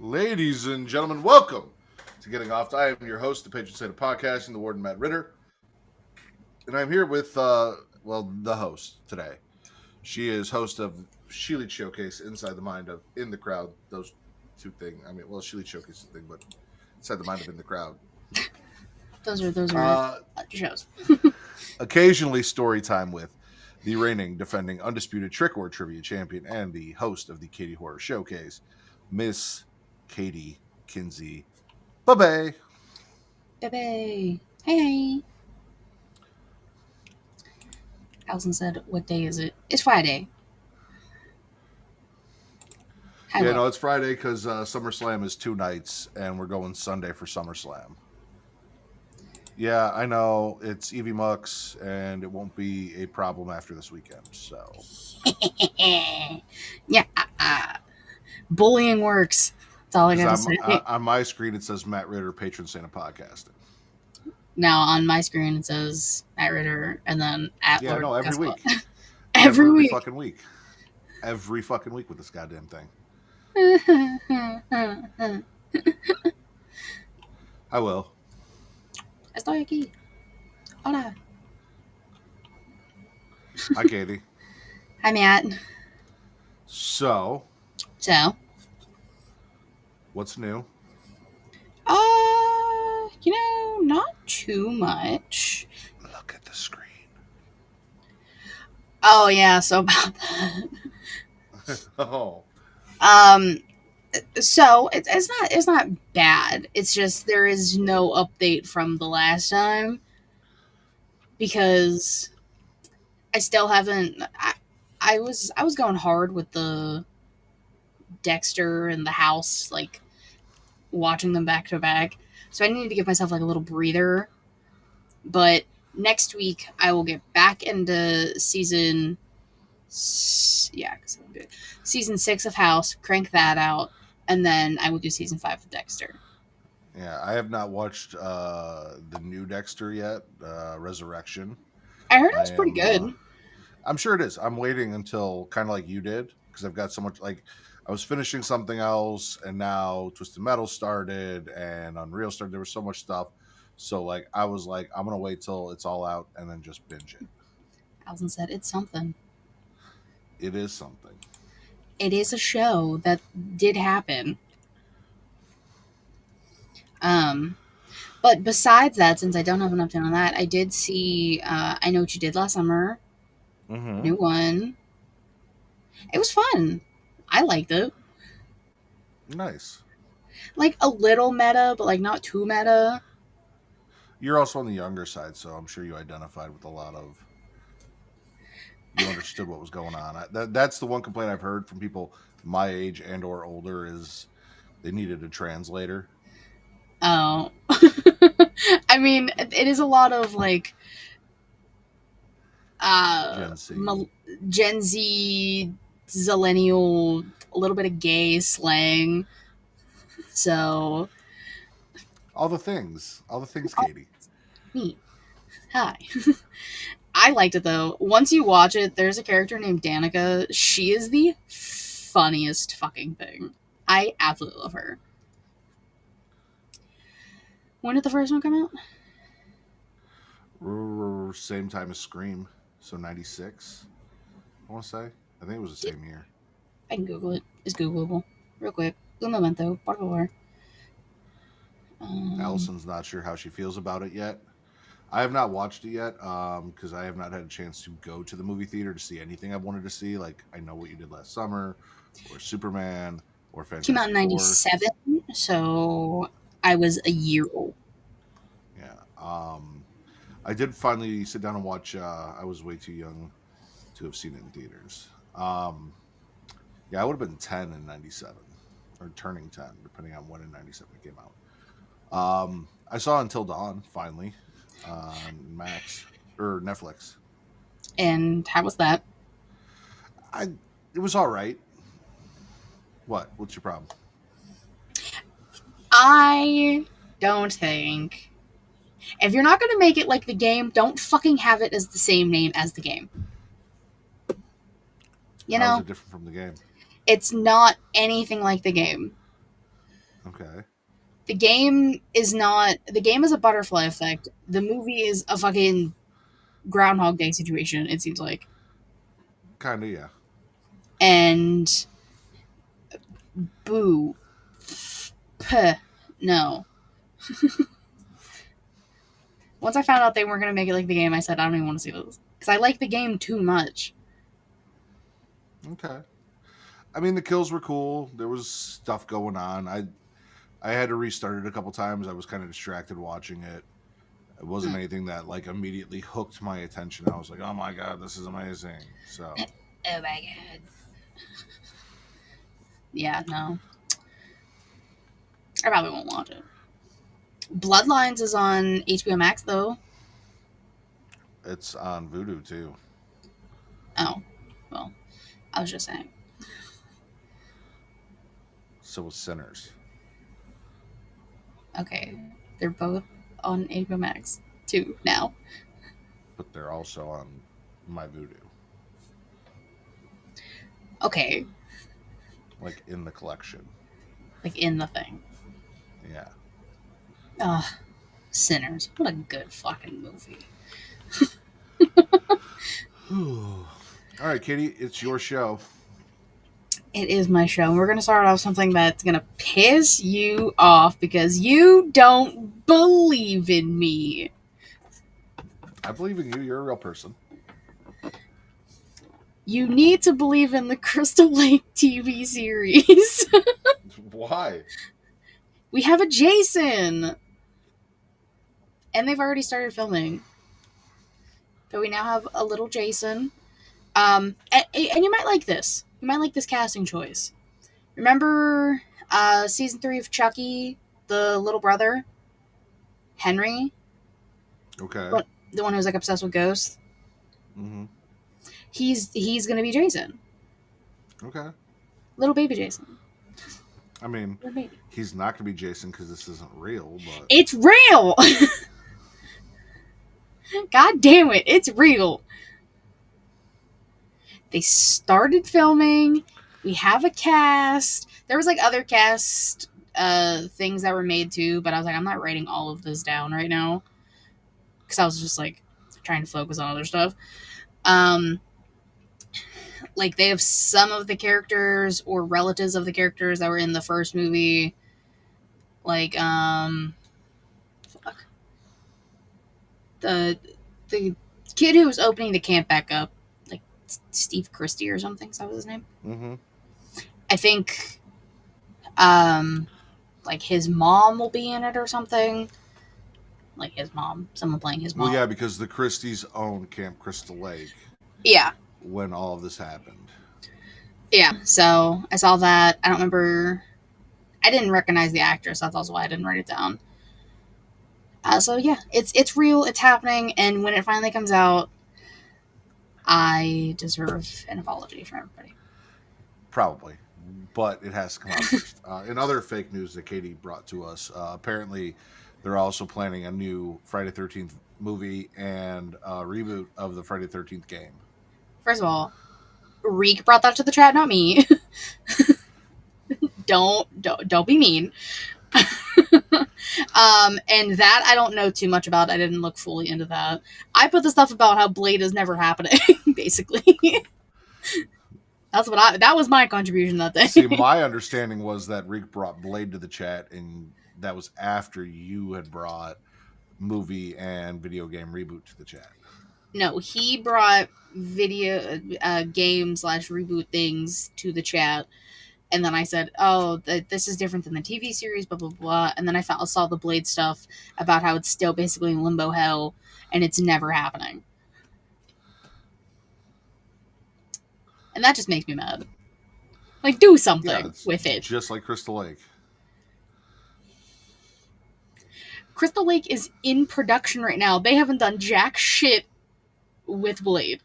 Ladies and gentlemen, welcome to Getting Off. I am your host, the patron saint of podcasting, the Warden Matt Ritter, and I'm here with, the host today. She is host of Sheely Showcase, Inside the Mind of In the Crowd. Those two things. Sheely Showcase is the thing, but Inside the Mind of In the Crowd. Those are shows. Occasionally, story time with the reigning, defending, undisputed Trick or Trivia champion and the host of the Katie Horror Showcase, Miss Katie Kinsey. Bye-bye. Bye. Hey. Allison said, "What day is it? It's Friday." It's Friday because SummerSlam is 2 nights, and we're going Sunday for SummerSlam. Yeah, I know it's Evie Mux, and it won't be a problem after this weekend. So, yeah, bullying works. That's all I gotta say. On my screen, it says Matt Ritter, patron saint of podcasting. Now on my screen, it says Matt Ritter, and then every week, every fucking week, every fucking week with this goddamn thing. I will. Estoy aquí. Hola. Hi, Katie. Hi, Matt. So, what's new? Not too much. Look at the screen. Oh yeah, so about that. Oh. So it's not bad. It's just there is no update from the last time because I still haven't. I was going hard with the Dexter and the House, like watching them back to back. So I needed to give myself like a little breather. But next week I will get back into season 6 of House, crank that out, and then I will do season 5 of Dexter. Yeah, I have not watched the new Dexter yet, Resurrection. I heard it was pretty good. I'm sure it is. I'm waiting until kind of like you did because I've got so much. Like I was finishing something else, and now Twisted Metal started and Unreal started. There was so much stuff, so like I was like, I'm gonna wait till it's all out and then just binge it. Allison said it's something. It is something. It is a show that did happen. But besides that, since I don't have an update on that, I did see I Know What You Did Last Summer. Mm-hmm. New one. It was fun. I liked it. Nice. Like a little meta, but like not too meta. You're also on the younger side, so I'm sure you identified with a lot of. You understood what was going on. That's the one complaint I've heard from people my age and or older is they needed a translator. Oh. I mean, it is a lot of like Gen Z, zillennial, a little bit of gay slang. So all the things, Katie. Neat. Hi. I liked it though. Once you watch it, there's a character named Danica. She is the funniest fucking thing. I absolutely love her. When did the first one come out? Same time as Scream, so 96. I want to say. I think it was the same year. I can Google it. It's Googleable. Real quick. Un momento, por favor. Allison's not sure how she feels about it yet. I have not watched it yet because I have not had a chance to go to the movie theater to see anything I wanted to see. Like I Know What You Did Last Summer, or Superman, or Fantastic Came out in 97, so I was a year old. Yeah. I did finally sit down and watch. I was way too young to have seen it in theaters. I would have been 10 in 97, or turning 10, depending on when in 97 it came out. I saw Until Dawn finally on Max or Netflix. And how was that? It was all right. What's your problem? I don't think if you're not going to make it like the game, don't fucking have it as the same name as the game. How is it different from the game? It's not anything like the game. Okay. The game is not. The game is a butterfly effect. The movie is a fucking Groundhog Day situation. It seems like, Kind of, yeah. and boo, puh, no. Once I found out they weren't gonna make it like the game, I said I don't even want to see this because I like the game too much. Okay. I mean, the kills were cool. There was stuff going on. I had to restart it a couple times. I was kind of distracted watching it. It wasn't Mm. anything that like immediately hooked my attention. I was like, "Oh my god, this is amazing!" So, Oh my god. Yeah, no. I probably won't watch it. Bloodlines is on HBO Max though. it's on Vudu too. Oh, well, I was just saying. So is Sinners, Okay, they're both on HBO Max too now. but they're also on my Vudu, Okay, like in the collection. like in the thing. Yeah. Ugh, Sinners. What a good fucking movie. All right, Katie, it's your show. It is my show. We're gonna start off something that's gonna piss you off because you don't believe in me. I believe in you. You're a real person. You need to believe in the Crystal Lake TV series. Why? We have a Jason, and they've already started filming. But we now have a little Jason. And you might like this. You might like this casting choice. Remember season 3 of Chucky, the little brother, Henry, Okay. the one who's like obsessed with ghosts. Mm-hmm. He's gonna be Jason, Okay. little baby Jason, I mean, little baby. he's not gonna be Jason because this isn't real, but It's real. God damn it, it's real. They started filming. We have a cast. There was like other cast things that were made too, but I was like, I'm not writing all of this down right now because I was just like trying to focus on other stuff. Um, like they have some of the characters or relatives of the characters that were in the first movie. Like fuck the the kid who was opening the camp back up, like Steve Christie or something. That was his name. mm-hmm. I think um like his mom will be in it or something. Like his mom, someone playing his Well, mom. yeah, because the Christies own Camp Crystal Lake Yeah, when all of this happened. yeah. So I saw that. I don't remember. I didn't recognize the actress. That's also why I didn't write it down. So yeah, it's real. It's happening, and when it finally comes out, I deserve an apology from everybody. Probably, but it has to come out first. In other fake news that Katie brought to us, apparently they're also planning a new Friday 13th movie and a reboot of the Friday 13th game. First of all, Reek brought that to the chat, not me. Don't be mean. And that I don't know too much about. I didn't look fully into that. I put the stuff about how Blade is never happening, basically. That was my contribution that See, day. my understanding was that Reek brought Blade to the chat, and that was after you had brought movie and video game reboot to the chat. No, he brought video game slash reboot things to the chat, and then I said, "Oh, this is different than the TV series." Blah blah blah. And then saw the Blade stuff about how it's still basically in limbo hell, and it's never happening. And that just makes me mad. Like, do Yeah, something it's with it. just like Crystal Lake. Crystal Lake is in production right now. They haven't done jack shit with Blade.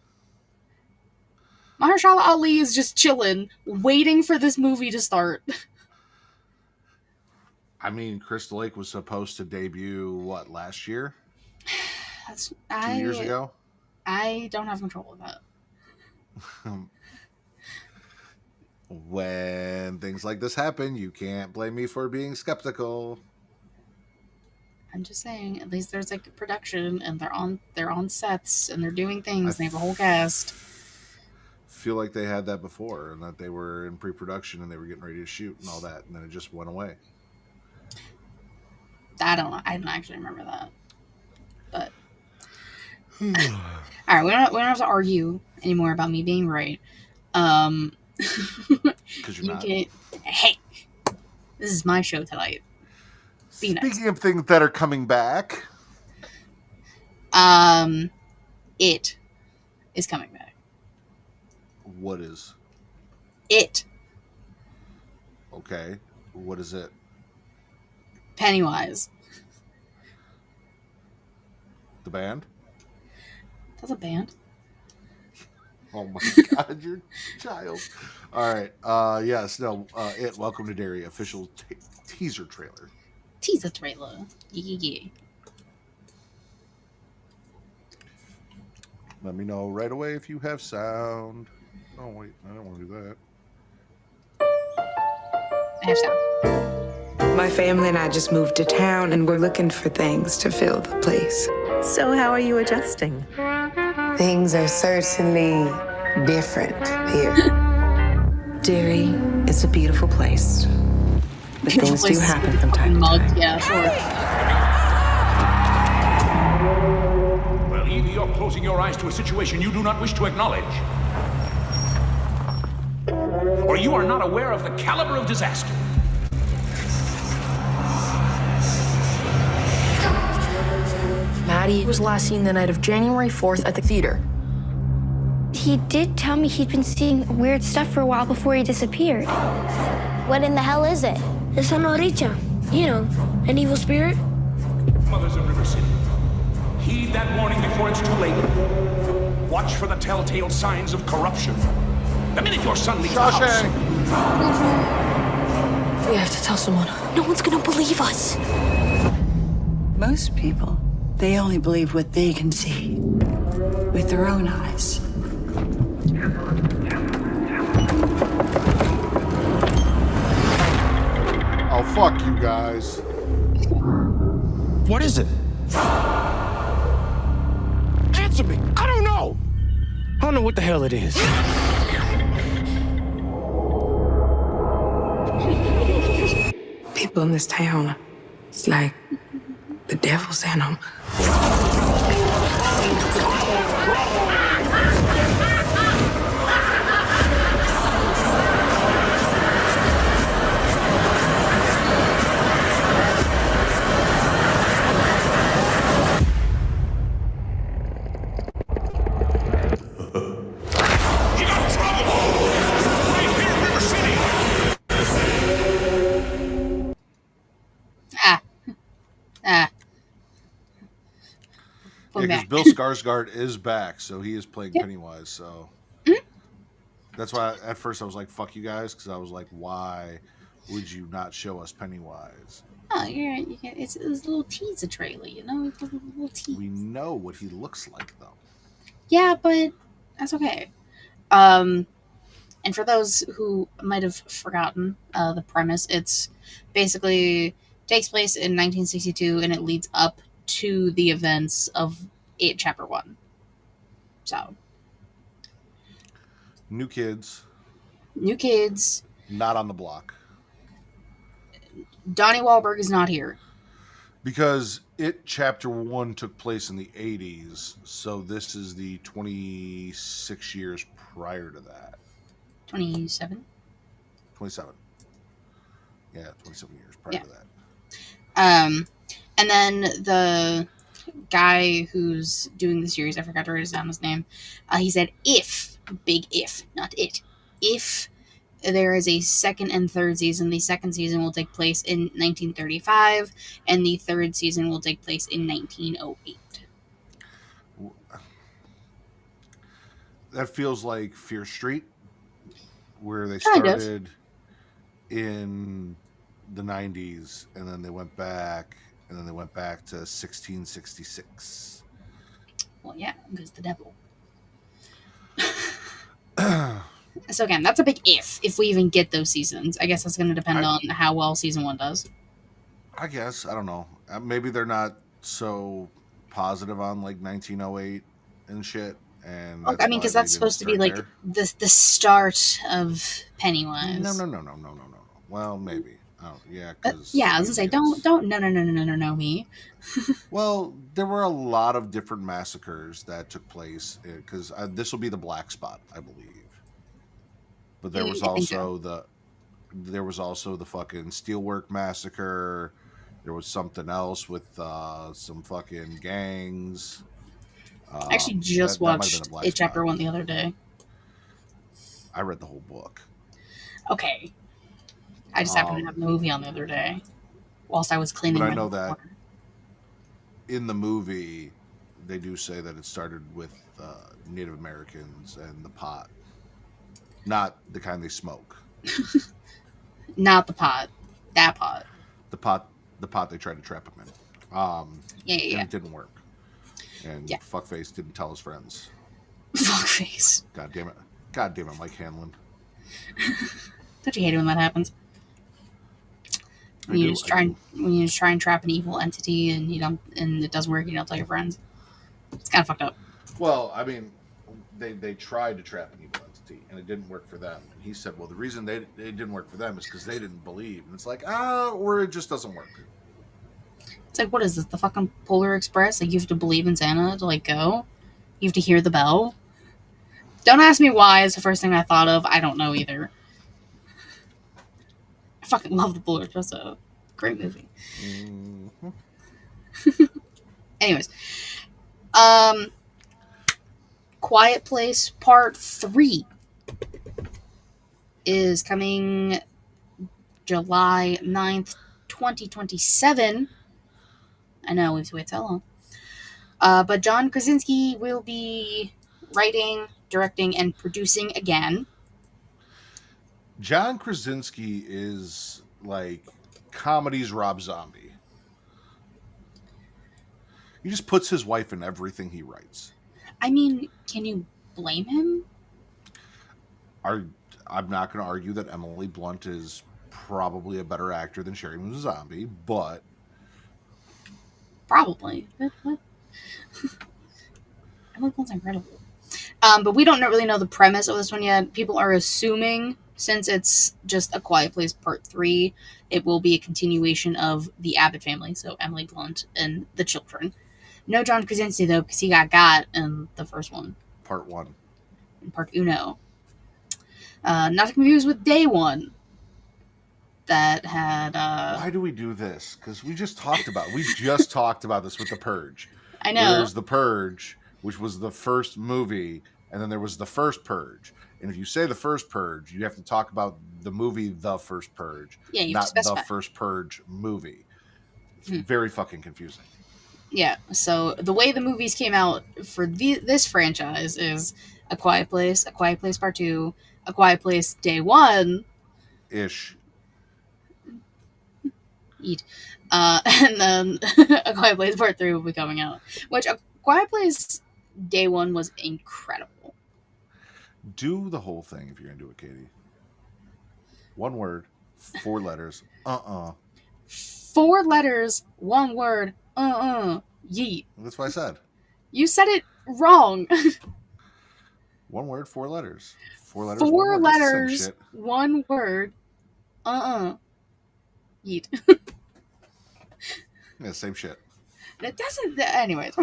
Mahershala Ali is just chilling, waiting for this movie to start. I mean, Crystal Lake was supposed to debut what last year, That's 2 years ago. I don't have control of that. When things like this happen, you can't blame me for being skeptical. I'm just saying, at least there's like production, and they're on sets, and they're doing I things. And they have a whole cast. feel like they had that before, and that they were in pre-production and they were getting ready to shoot and all that, and then it just went away. I don't know. I don't actually remember that. But all right, we don't have to argue anymore about me being right. Um, Because you're you not. can. Hey, this is my show tonight. Be nice. Speaking of things that are coming back, Um, it is coming back. what is It okay? What is it? Pennywise. The band? That's a band. Oh my god, you're a child. All right. Yes. No. It. Welcome to Derry. Official teaser trailer. Teaser trailer. Yeah. Let me know right away if you have sound. Oh wait, I don't want to do that. I have sound. My family and I just moved to town and we're looking for things to fill the place. So, how are you adjusting? Things are certainly different here. Derry is a beautiful place, but things do happen from time to Mugged, time. yeah, sure. Well, either you're closing your eyes to a situation you do not wish to acknowledge, or you are not aware of the caliber of disaster. Maddie was last seen the night of January 4th at the theater. He did tell me he'd been seeing weird stuff for a while before he disappeared. What in the hell is it? The Sonoricha. You know, an evil spirit? Mothers of River City, heed that warning before it's too late. Watch for the telltale signs of corruption. The minute your son leaves the house, We have to tell someone. No one's gonna believe us. Most people, they only believe what they can see with their own eyes. Oh fuck you guys! What is it? Answer me! I don't know! I don't know what the hell it is. People in this town, it's like the devil sent them. you got trouble! Right here in River City! Ah. Yeah, Going because back. Bill Skarsgård is back, so he is playing Yep. Pennywise. So that's why at first I was like, "Fuck you guys," because I was like, "Why would you not show us Pennywise?" Oh, it's a little teaser trailer, you know? It's a little tease. We know what he looks like, though. Yeah, but that's okay. And for those who might have forgotten the premise, it's basically takes place in 1962 and it leads up to the events of It Chapter 1. So, New kids, new kids. not on the block. Donnie Wahlberg is not here. Because It Chapter 1 took place in the 80s, so this is the 26 years prior to that. 27. 27. Yeah, 27 years prior to that. And then the guy who's doing the series, I forgot to write down his name, he said, if, big if, not it, if there is a second and third season, the second season will take place in 1935, and the third season will take place in 1908. That feels like Fear Street, where they Kind of. started in the 90s, and then they went back, and then they went back to 1666. Well, yeah, because the devil. So again, that's a big if we even get those seasons. I guess that's going to depend on how well season 1 does. I guess I don't know. Maybe they're not so positive on like 1908 and shit, and I that's mean, why because they that's didn't supposed to be start like there. the start of No, Pennywise. no, no, no, no, no, no, no. Well, maybe. Oh, yeah, Yeah, because I was gonna say don't no me. Well, there were a lot of different massacres that took place because this will be the black spot, I believe. But there was I think so. also the fucking Steelwork massacre. There was something else with some fucking gangs. I actually just That might have been a watched black it spot. chapter 1 the other day. I read the whole book. Okay, I just happened to have the movie on the other day whilst I was cleaning But I my know that corner. in the movie they do say that it started with Native Americans and the pot, not the kind they smoke. Not the pot, that pot. The pot, the pot they tried to trap him in. Yeah. And it didn't work. And Yeah. fuckface didn't tell his friends. Fuckface. God damn it, Mike Hanlon. Don't you hate it when that happens? When you just try and trap an evil entity and it doesn't work, you don't tell your friends. It's kind of fucked up. Well, I mean, they tried to trap an evil entity and it didn't work for them. And he said, well, the reason it didn't work for them is because they didn't believe. And it's like, or it just doesn't work. It's like, what is this, the fucking Polar Express? Like, you have to believe in Santa to, like, go? You have to hear the bell? Don't ask me why it's the first thing I thought of. I don't know either. I fucking love the Polar Express, though. Great movie. Mm-hmm. Anyways. Quiet Place Part 3 is coming July 9th, 2027. I know, we have to wait so long. But John Krasinski will be writing, directing, and producing again. John Krasinski is like comedy's Rob Zombie. He just puts his wife in everything he writes. I mean, can you blame him? I'm not going to argue that Emily Blunt is probably a better actor than Sherry Moon Zombie, but probably. Emily Blunt's incredible. But we don't really know the premise of this one yet. People are assuming, since it's just A Quiet Place Part 3, it will be a continuation of the Abbott family, so Emily Blunt and the children. No John Krasinski, though, because he got in the first one. Part 1. In Part Uno. Not to confuse with Day 1. That had... Why do we do this? Because we just talked about this with The Purge. I know. There's The Purge, which was the first movie, and then there was the first Purge. And if you say the first Purge, you have to talk about the movie The First Purge, not the First Purge movie. It's very fucking confusing. Yeah, so the way the movies came out for this franchise is A Quiet Place Part 2, A Quiet Place Day 1. Ish. Eat. And then A Quiet Place Part 3 will be coming out. Which, A Quiet Place Day 1 was incredible. Do the whole thing if you're going to do it, Katie. 1 word, 4 letters, 4 letters, 1 word, yeet. That's what I said. You said it wrong. 1 word, 4 letters. 4 letters, 4 1 word. letters, 1 word, yeet. Yeah, same shit. It doesn't. Anyways,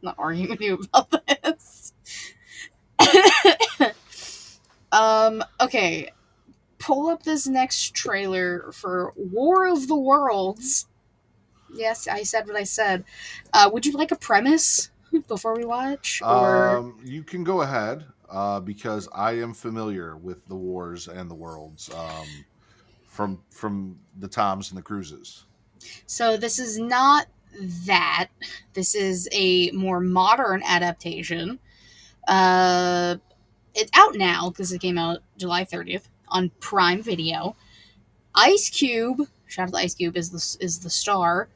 not arguing with you about this. Okay. Pull up this next trailer for War of the Worlds. Yes, I said what I said. Would you like a premise before we watch? Or you can go ahead because I am familiar with the wars and the worlds from the Toms and the Cruises. So this is not that. This is a more modern adaptation. It's out now because it came out July 30th on Prime Video. Ice Cube, shout out to Ice Cube, is the star.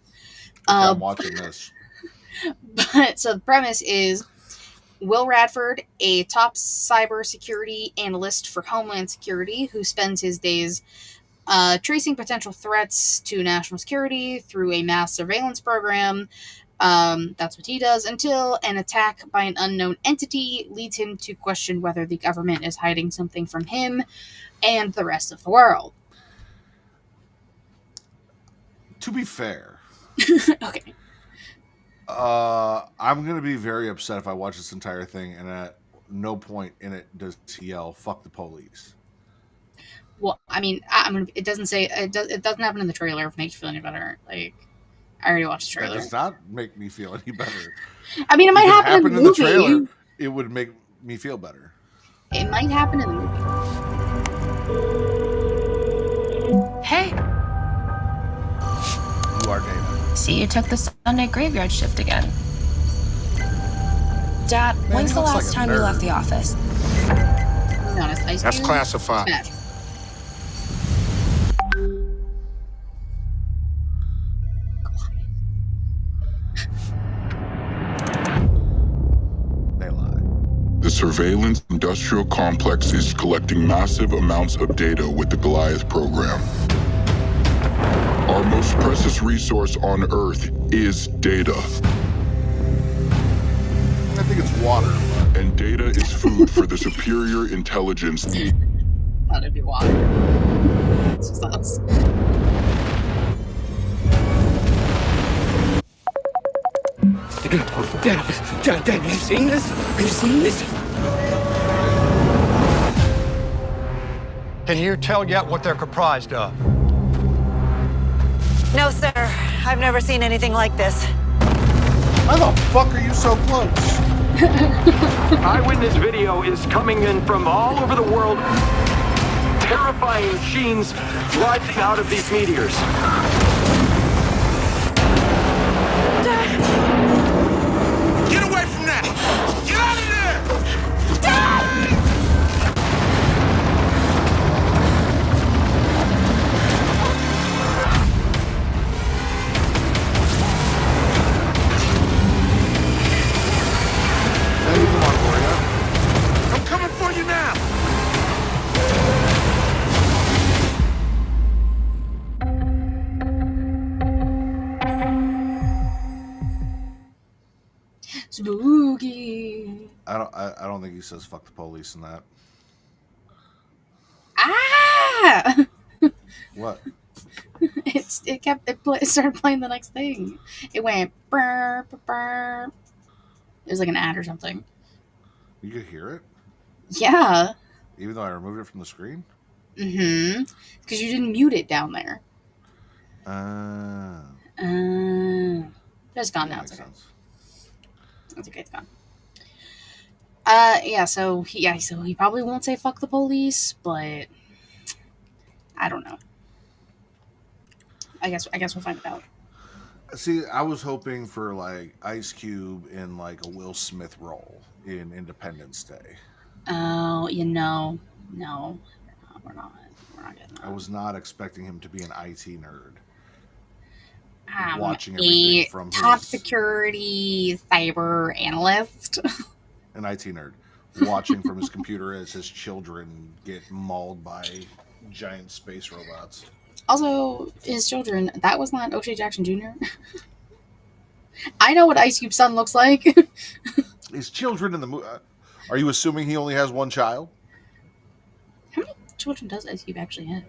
I'm watching this. But so the premise is Will Radford, a top cybersecurity analyst for Homeland Security, who spends his days tracing potential threats to national security through a mass surveillance program. That's what he does until an attack by an unknown entity leads him to question whether the government is hiding something from him and the rest of the world. To be fair, Okay. I'm gonna be very upset if I watch this entire thing and at no point in it does he yell "fuck the police." Well, I mean, it doesn't say it. It doesn't happen in the trailer. If it makes you feel any better, like I already watched the That trailer. does not make me feel any better. I mean, it might If it happen happened in the movie. trailer, it would make me feel better. It might happen in the movie. Hey, You are Dana. see, you took the Sunday graveyard shift again. Dad, Man, when's he the looks last like a time you nerd. left the office? To be honest, Ice That's Cube, classified. smash. They lie. The surveillance industrial complex is collecting massive amounts of data with the Goliath program. Our most precious resource on Earth is data. I think it's water. And data is food for the superior intelligence. Thought it'd be water. It's just us. Dad, have you seen this? Have you seen this? Can you tell yet what they're comprised of? No, sir. I've never seen anything like this. Why the fuck are you so close? Eyewitness video is coming in from all over the world. Terrifying machines rising out of these meteors. Get away from that! Get out of there! I'm coming for you now! Spooky. I don't think he says "fuck the police" in that. Ah! What? It started playing the next thing. It went burr, burr, burr. It was like an ad or something. You could hear it, Yeah. even though I removed it from the screen. Mm-hmm. Because you didn't mute it down there. It's gone now. It's okay. Sense. It's okay. It's gone. Yeah. So he probably won't say "fuck the police," but I don't know. I guess we'll find it out. See, I was hoping for like Ice Cube in like a Will Smith role in Independence Day. Oh, no, we're not getting that. I was not expecting him to be an IT nerd. I'm Watching a everything from top his, security cyber analyst. an IT nerd, watching from his computer as his children get mauled by giant space robots. Also, his children, that was not O'Shea Jackson Jr. I know what Ice Cube's son looks like. His children in the movie. Are you assuming he only has one child? How many children does Ice Cube actually have?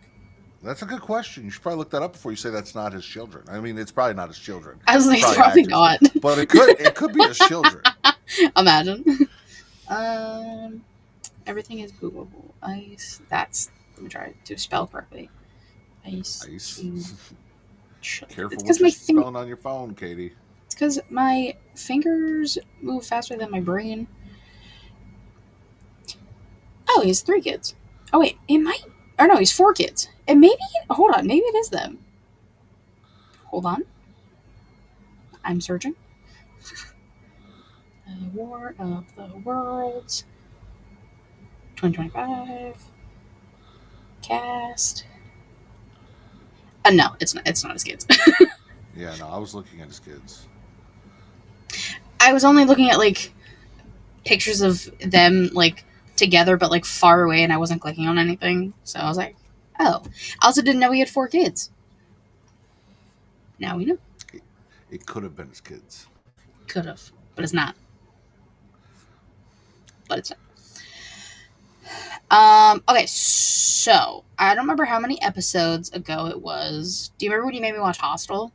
That's a good question. You should probably look that up before you say that's not his children. I mean, it's probably not his children. I was like, probably not. But it could be his children. Imagine. Everything is Googleable. Ice. Let me try to spell correctly. Ice. Careful what you're spelling on your phone, Katie. It's because my fingers move faster than my brain. Oh, he has 3 kids. Oh, wait. It might. Or no, he's 4 kids. And maybe. Hold on. Maybe it is them. Hold on. I'm searching. The War of the Worlds. 2025. Cast. No, it's not his kids. Yeah, no, I was looking at his kids. I was only looking at like pictures of them like together, but like far away, and I wasn't clicking on anything. So I was like, oh. I also didn't know he had 4 kids. Now we know. It could have been his kids. Could have, but it's not. But it's not. Okay, so I don't remember how many episodes ago it was. Do you remember when you made me watch Hostel?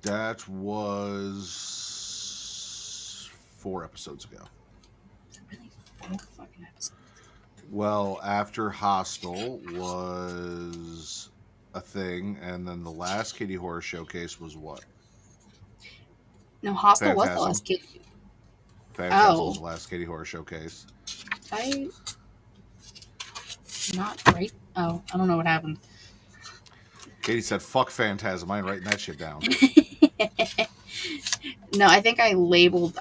That was 4 episodes ago. Really? 4 fucking episodes. Well, after Hostel was a thing, and then the last Katie Horror Showcase was what? No, Hostel was the Phantasm. last kid. Phantasm was the last Katie Horror Showcase. I not right. Oh, I don't know what happened. Katie said, "Fuck Phantasm." I ain't writing that shit down. No, I think I labeled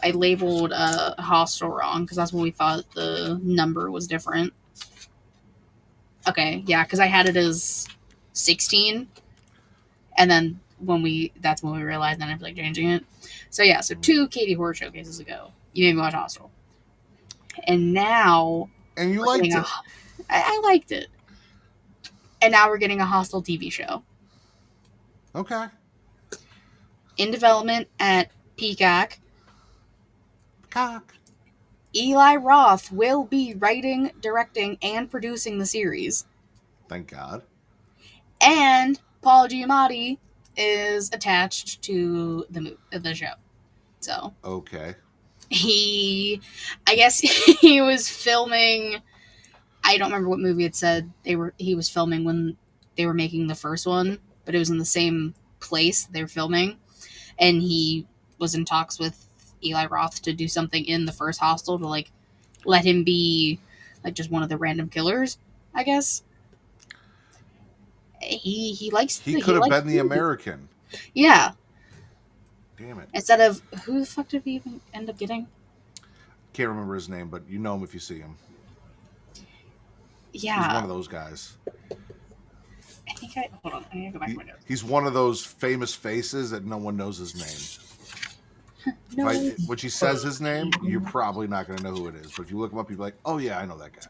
Hostel wrong because that's when we thought the number was different. Okay, yeah, because I had it as 16, and then that's when we realized then I was like changing it. So yeah, so 2 Katie Horror Showcases ago, you made me watch Hostel, and now you liked it. I liked it, and now we're getting a Hostel TV show. Okay. In development at Peacock. Cock. Eli Roth will be writing, directing, and producing the series. Thank God. And Paul Giamatti is attached to the show. So okay. I guess he was filming. I don't remember what movie it said he was filming when they were making the first one, but it was in the same place they were filming, and he was in talks with Eli Roth to do something in the first Hostel to like let him be like just one of the random killers, I guess. He likes. He could have been the American. Yeah. Damn it. Instead of who the fuck did we even end up getting? Can't remember his name, but you know him if you see him. Yeah. He's one of those guys. I think hold on. I need to go back to my notes. He's one of those famous faces that no one knows his name. No. When she says his name, you're probably not going to know who it is. But if you look him up, you'll be like, oh, yeah, I know that guy.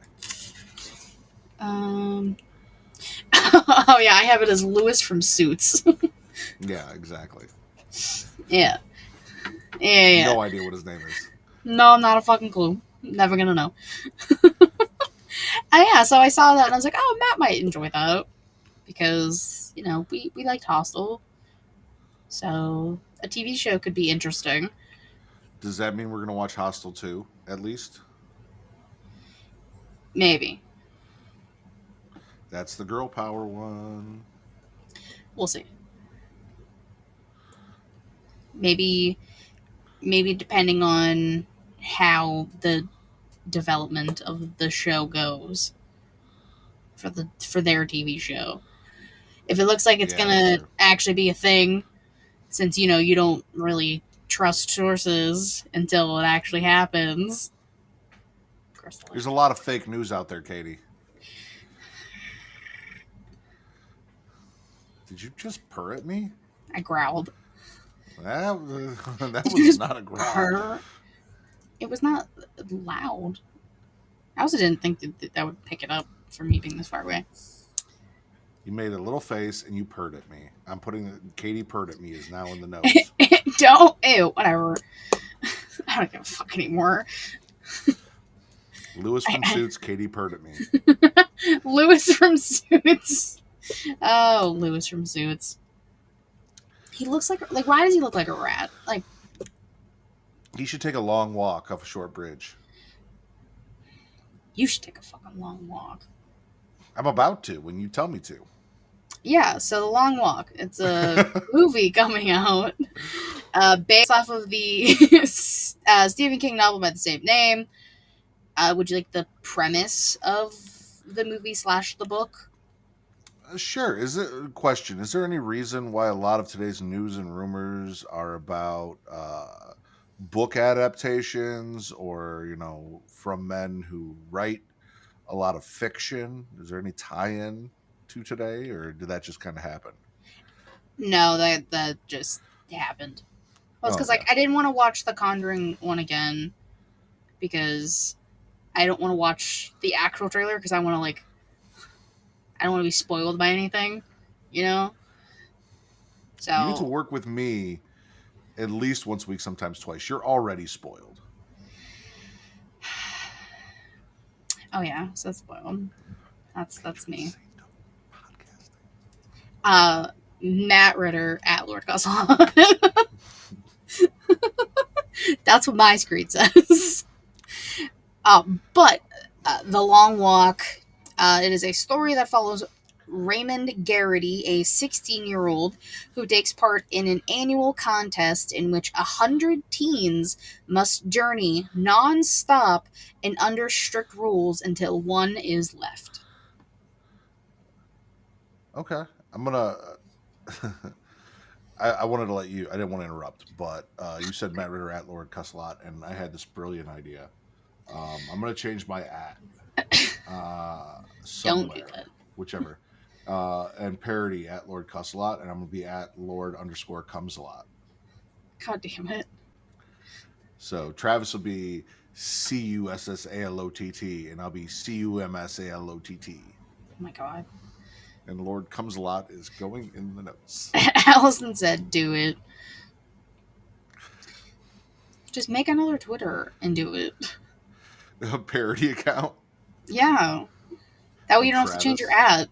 Oh, yeah, I have it as Lewis from Suits. Yeah, exactly. Yeah. Yeah. No idea what his name is. No, not a fucking clue. Never going to know. Yeah, so I saw that and I was like, oh, Matt might enjoy that. Because, you know, we liked Hostel. So a TV show could be interesting. Does that mean we're going to watch Hostel 2, at least? Maybe. That's the girl power one. We'll see. Maybe depending on how the development of the show goes for their TV show. If it looks like it's gonna actually be a thing, since you don't really trust sources until it actually happens. There's a lot of fake news out there, Katie. Did you just purr at me? I growled. That was not a growl. Purr. It was not loud. I also didn't think that would pick it up from me being this far away. You made a little face and you purred at me. I'm putting Katie purred at me is now in the notes. Don't. Ew, whatever. I don't give a fuck anymore. Lewis from Suits, Katie purred at me. Lewis from Suits. Oh, Lewis from Suits. He looks like why does he look like a rat? Like he should take a long walk off a short bridge. You should take a fucking long walk. I'm about to when you tell me to. Yeah, so The Long Walk. It's a movie coming out based off of the Stephen King novel by the same name. Would you like the premise of the movie / the book? Sure. Is there any reason why a lot of today's news and rumors are about book adaptations or, from men who write a lot of fiction? Is there any tie-in to today, or did that just kind of happen? No, that just happened. Well, it's because like I didn't want to watch the Conjuring one again because I don't want to watch the actual trailer because I want to like I don't want to be spoiled by anything, you know. So you need to work with me at least once a week, sometimes twice. You're already spoiled. Oh yeah, so that's spoiled. That's me. Matt Ritter at Lord Cussle. That's what my screen says. But The Long Walk, it is a story that follows Raymond Garrity, a 16-year-old who takes part in an annual contest in which 100 teens must journey non-stop and under strict rules until one is left. Okay. I'm going to... I wanted to let you... I didn't want to interrupt, but you said Matt Ritter at Lord Cusselot, and I had this brilliant idea. I'm going to change my at somewhere. Don't do that. Whichever. And parody at Lord Cusselot, and I'm going to be at Lord_Comes-a-lot. God damn it. So Travis will be CUSSALOTT, and I'll be CUMSALOTT. Oh my god. And Lord Comes-a-lot is going in the notes. Allison said, do it. Just make another Twitter and do it. A parody account? Yeah. That way you don't have to change your ad.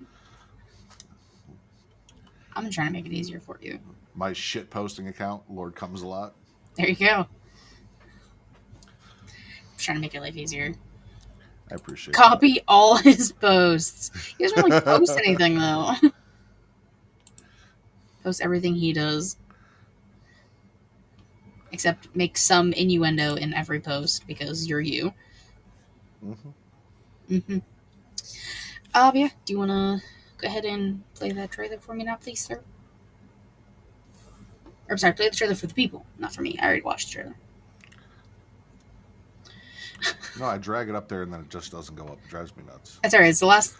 I'm trying to make it easier for you. My shit posting account, Lord Comes-a-lot. There you go. I'm trying to make your life easier. I appreciate Copy all his posts. He doesn't really post anything, though. Post everything he does. Except make some innuendo in every post, because you're you. But yeah, do you want to go ahead and play that trailer for me now, please, sir? Or, I'm sorry, play the trailer for the people, not for me. I already watched the trailer. No, I drag it up there and then it just doesn't go up. It drives me nuts. That's alright. It's the last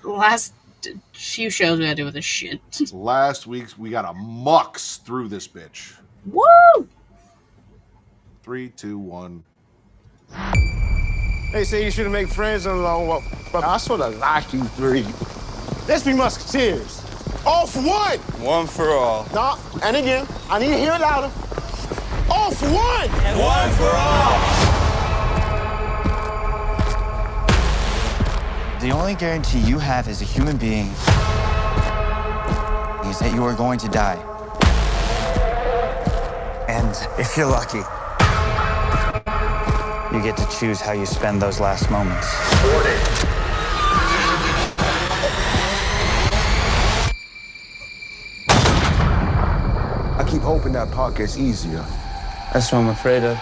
few shows we had to do with this shit. Last week, we got a mux through this bitch. Woo! 3, 2, 1. They say you shouldn't make friends on a long walk, but I sort of like you three. Let's be musketeers. All for one. One for all. No, and again, I need to hear it louder. All for one. And one for all. The only guarantee you have as a human being is that you are going to die. And if you're lucky, you get to choose how you spend those last moments. I keep hoping that part gets easier. That's what I'm afraid of.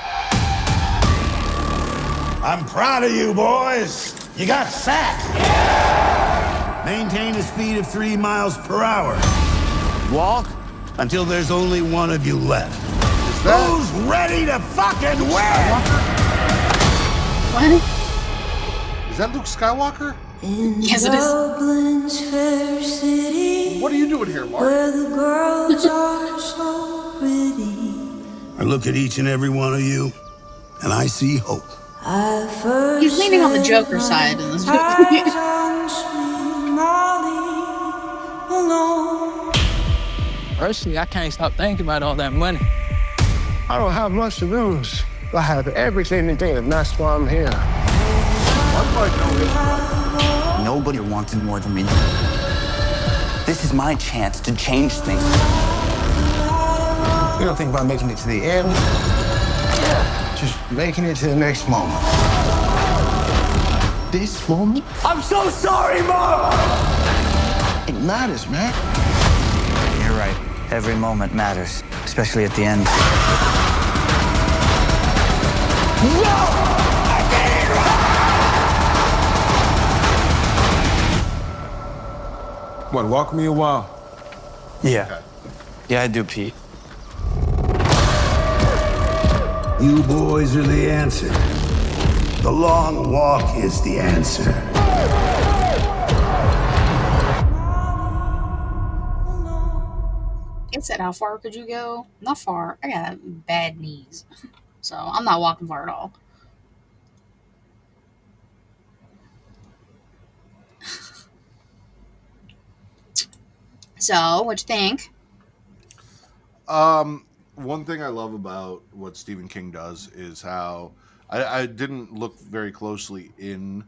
I'm proud of you, boys. You got sacked. Maintain a speed of 3 miles per hour. Walk until there's only one of you left. Who's ready to fucking win? What? Is that Luke Skywalker? Yes, it is. What are you doing here, Mark? I look at each and every one of you, and I see hope. He's leaning on the Joker side in this movie. Personally, I can't stop thinking about all that money. I don't have much to lose. I have everything to gain, and that's why I'm here. Nobody wants it more than me. This is my chance to change things. You don't think about making it to the end? Just making it to the next moment. This moment? I'm so sorry, Mom! It matters, man. You're right. Every moment matters, especially at the end. What, walk me a while? Yeah. Yeah, I do, Pete. You boys are the answer. The long walk is the answer. I said, how far could you go? Not far. I got bad knees. So I'm not walking far at all. So, what you think? One thing I love about what Stephen King does is how I didn't look very closely in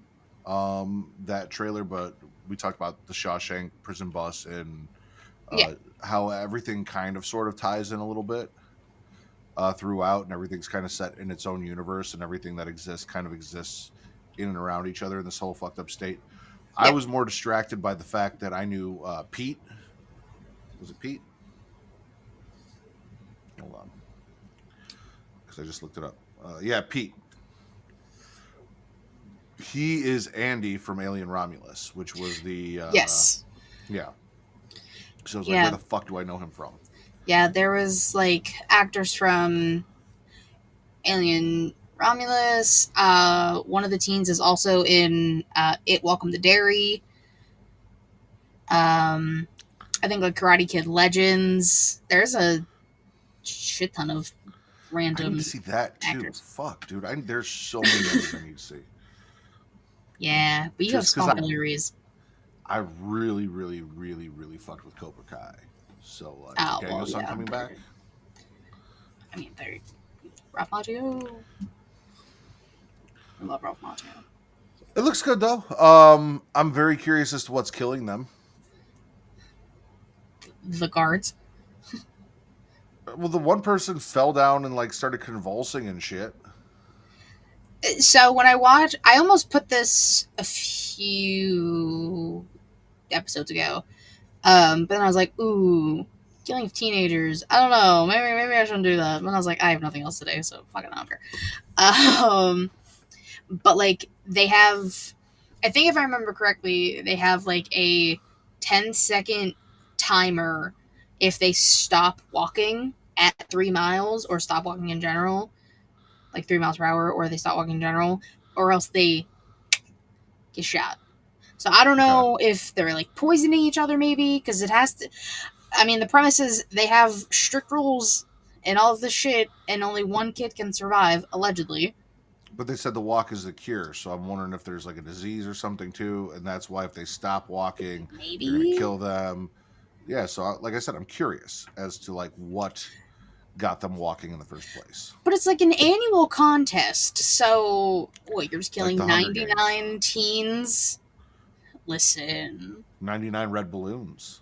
that trailer, but we talked about the Shawshank prison bus and Yeah. how everything kind of sort of ties in a little bit throughout, and everything's kind of set in its own universe, and everything that exists kind of exists in and around each other in this whole fucked up state. I Yep. was more distracted by the fact that I knew Pete. Was it Pete? Hold on, because I just looked it up. Yeah, Pete. He is Andy from Alien Romulus, which was the Yes. yeah. So I was like, Yeah. where the fuck do I know him from? Yeah, there was like actors from Alien Romulus. One of the teens is also in It Welcome to Derry. I think like Karate Kid Legends. There's a shit ton of I random need to see that too. actors. Fuck, dude. There's so many movies I need to see. Yeah, but you Just have because spoilers. I really, really, really, really fucked with Cobra Kai. So like, Oh, Daniel-san yeah. coming back. I mean, they're Ralph Macchio. I love Ralph Macchio. It looks good though. I'm very curious as to what's killing them. The guards. Well, the one person fell down and like started convulsing and shit. So when I watched, I almost put this a few episodes ago. But then I was like, ooh, killing of teenagers. I don't know. Maybe I shouldn't do that. But I was like, I have nothing else today, so fucking I don't care. But like they have, I think if I remember correctly, they have like a 10-second timer if they stop walking at 3 miles or stop walking in general, like 3 miles per hour, or they stop walking in general, or else they get shot. So I don't know if they're like poisoning each other, maybe, because it has to. I mean, the premise is they have strict rules and all of this shit, and only one kid can survive, allegedly. But they said the walk is the cure, so I'm wondering if there's like a disease or something too, and that's why if they stop walking, Maybe you're gonna kill them. Yeah, so like I said, I'm curious as to like what got them walking in the first place. But it's like an annual contest, so what? You're just killing Like the Hunger 99 teens. Listen, 99 red balloons.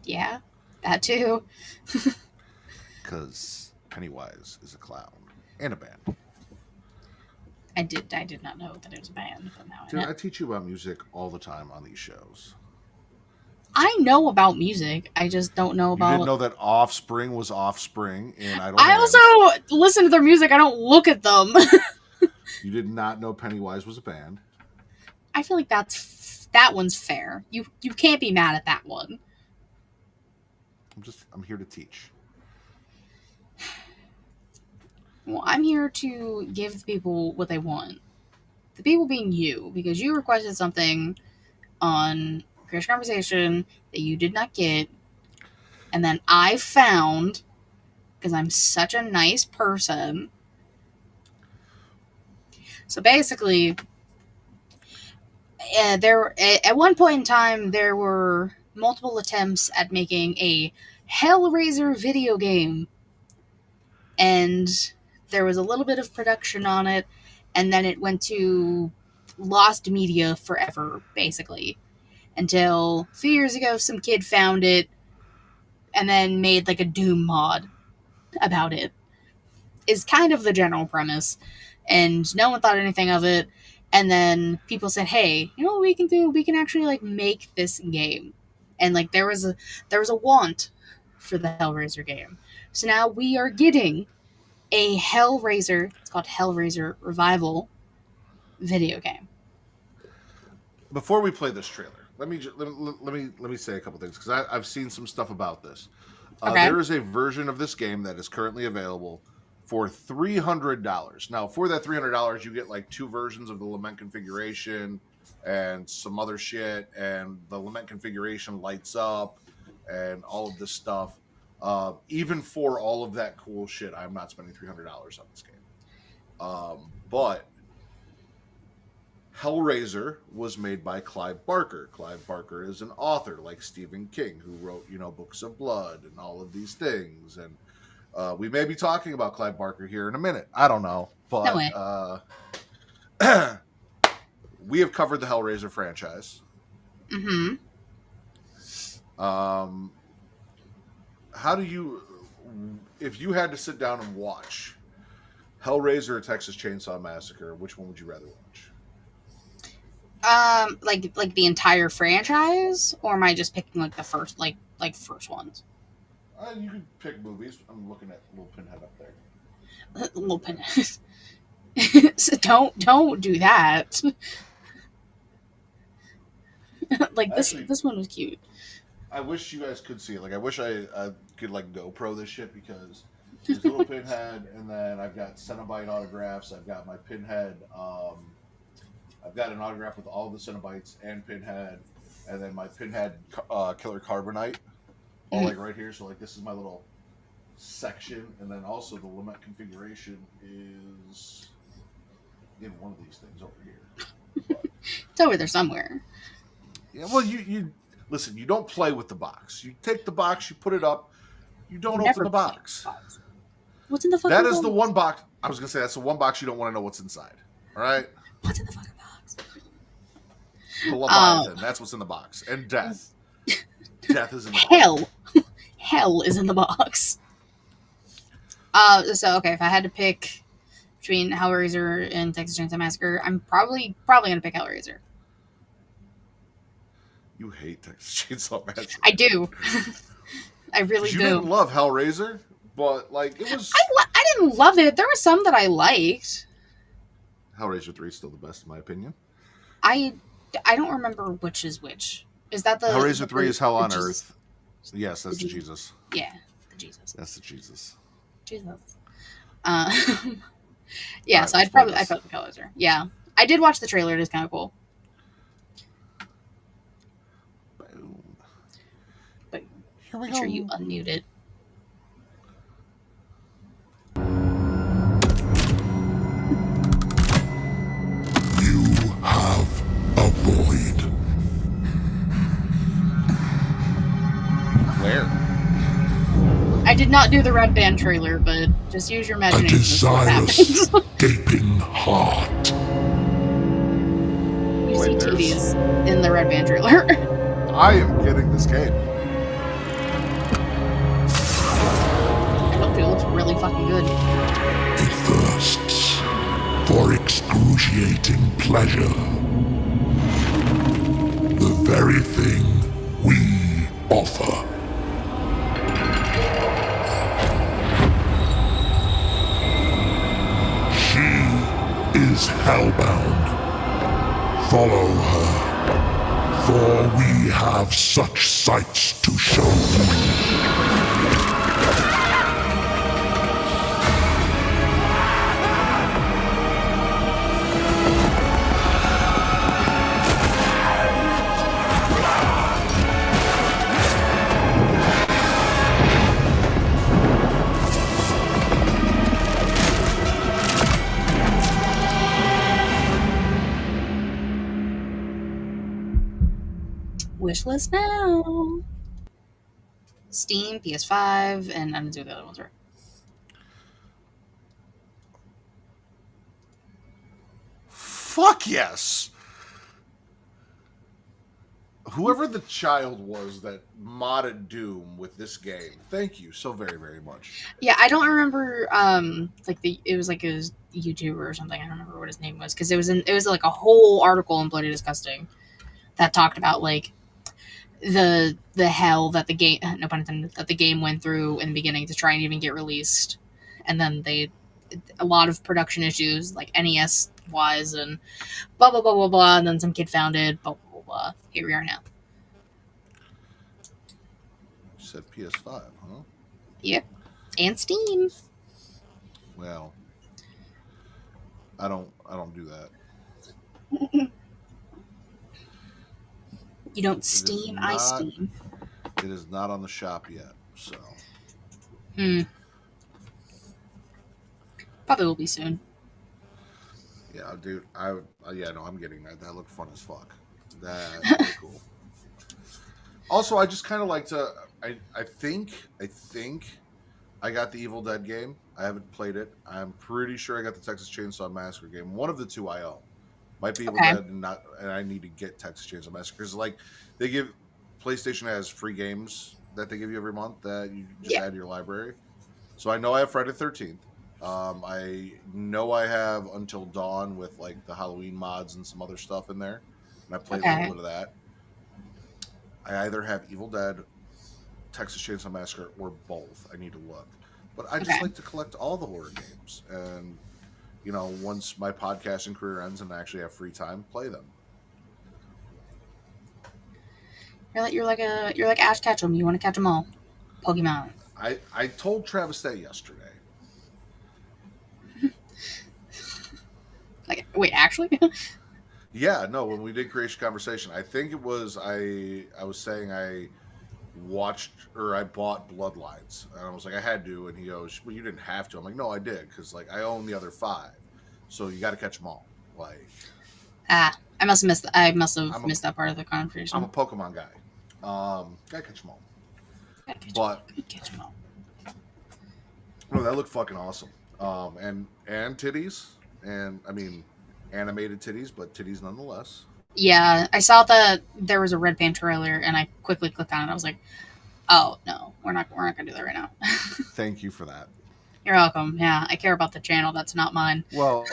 yeah, that too. Because Pennywise is a clown and a band. I did not know that it was a band, but now Dude, I know. I teach you about music all the time on these shows. I know about music. I just don't know about. You didn't know that Offspring was Offspring in Idle I Hands. also listen to their music. I don't look at them. You did not know Pennywise was a band. I feel like that one's fair. You can't be mad at that one. I'm here to teach. Well, I'm here to give the people what they want. The people being you, because you requested something on Creation Conversation that you did not get, and then I found, because I'm such a nice person. So basically, there at one point in time there were multiple attempts at making a Hellraiser video game, and there was a little bit of production on it, and then it went to lost media forever, basically, until a few years ago some kid found it and then made like a Doom mod about it, is kind of the general premise, and no one thought anything of it. And then people said, hey, you know what we can do? We can actually like make this game. And like there was a want for the Hellraiser game. So now we are getting a Hellraiser, it's called Hellraiser Revival video game. Before we play this trailer, let me say a couple things, because I've seen some stuff about this. Okay. There is a version of this game that is currently available for $300. Now, for that $300, you get like 2 versions of the Lament configuration and some other shit, and the Lament configuration lights up, and all of this stuff. Even for all of that cool shit, I'm not spending $300 on this game. But Hellraiser was made by Clive Barker. Clive Barker is an author like Stephen King, who wrote, Books of Blood and all of these things. And we may be talking about Clive Barker here in a minute. I don't know. But we have covered the Hellraiser franchise. Mm-hmm. How do you, if you had to sit down and watch Hellraiser or Texas Chainsaw Massacre, which one would you rather watch? Like the entire franchise, or am I just picking like the first, like first ones? You can pick movies. I'm looking at Little Pinhead up there. Little Pinhead. So don't do that. Like Actually, this one was cute. I wish you guys could see it. Like, I wish I could like GoPro this shit, because there's Little Pinhead, and then I've got Cenobite autographs. I've got my Pinhead. I've got an autograph with all the Cenobites and Pinhead, and then my Pinhead Killer Carbonite, all like right here. So like this is my little section, and then also the Lament configuration is in one of these things over here. It's over there somewhere. Yeah, well, you listen. You don't play with the box. You take the box, you put it up. You don't open the box. What's in the fucking That box? is the one box. I was gonna say that's the one box you don't want to know what's inside. All right. What's in the fucking box? The Leviathan. That's what's in the box. And death. Death is in the box. Hell is in the box. So okay, if I had to pick between Hellraiser and Texas Chainsaw Massacre, I'm probably gonna pick Hellraiser. You hate Texas Chainsaw Massacre. I do. I really do. You didn't love Hellraiser, but like it was. I didn't love it. There were some that I liked. Hellraiser 3 is still the best in my opinion. I don't remember which is which. Is that the Hellraiser 3 is Hell on Jesus? Earth. Yes, that's the Jesus. Yeah, the Jesus. That's the Jesus. Jesus. Yeah, right, so I'd probably pick Hellraiser. Yeah, I did watch the trailer. It is kind of cool. Boom. But here we make go. sure you unmute it. You have a void. Where? I did not do the Red Band trailer, but just use your A imagination. desirous, gaping heart. You see Tedious in the Red Band trailer. I am getting this game. I hope it looks really fucking good. It thirsts for excruciating pleasure. The very thing we offer. She is hellbound. Follow her, for we have such sights to show you. Wishlist now. Steam, PS5, and I didn't do the other ones right. Fuck yes. Whoever the child was that modded Doom with this game, thank you so very, very much. Yeah, I don't remember. It was like a YouTuber or something. I don't remember what his name was because it was like a whole article in Bloody Disgusting that talked about like the hell that the game, no pun intended, that the game went through in the beginning to try and even get released, and then a lot of production issues like NES wise and blah blah blah blah blah, and then some kid found it, blah blah blah blah. Here we are now. You said PS5, huh? Yep, and Steam. Well, I don't do that. You don't Steam, I Steam. It is not on the shop yet, so. Probably will be soon. Yeah, dude. I'm getting that. That looked fun as fuck. That looked cool. Also, I just kind of like to. I think I got the Evil Dead game. I haven't played it. I'm pretty sure I got the Texas Chainsaw Massacre game. One of the two I own. Might be Evil Okay. Dead, and I need to get Texas Chainsaw Massacre because like they give PlayStation has free games that they give you every month that you just add to your library. So I know I have Friday the 13th. I know I have Until Dawn with like the Halloween mods and some other stuff in there, and I played a little bit of that. I either have Evil Dead, Texas Chainsaw Massacre, or both. I need to look, but I just like to collect all the horror games, and once my podcasting career ends and I actually have free time, play them. You're like Ash Ketchum. You want to catch them all. Pokemon. I told Travis that yesterday. Like, wait, actually? Yeah, no. When we did Creation Conversation, I think it was I was saying I watched or I bought Bloodlines, and I was like I had to, and he goes, "Well, you didn't have to." I'm like, "No, I did because like I own the other 5, so you got to catch them all." Like, I must have missed. I must have missed that part of the conversation. I'm a Pokemon guy. Gotta catch them all. Catch them all. Well, that looked fucking awesome. And titties, and I mean, animated titties, but titties nonetheless. Yeah, I saw that there was a Red Band trailer, and I quickly clicked on it. I was like, "Oh no, we're not gonna do that right now." Thank you for that. You're welcome. Yeah, I care about the channel. That's not mine. Well,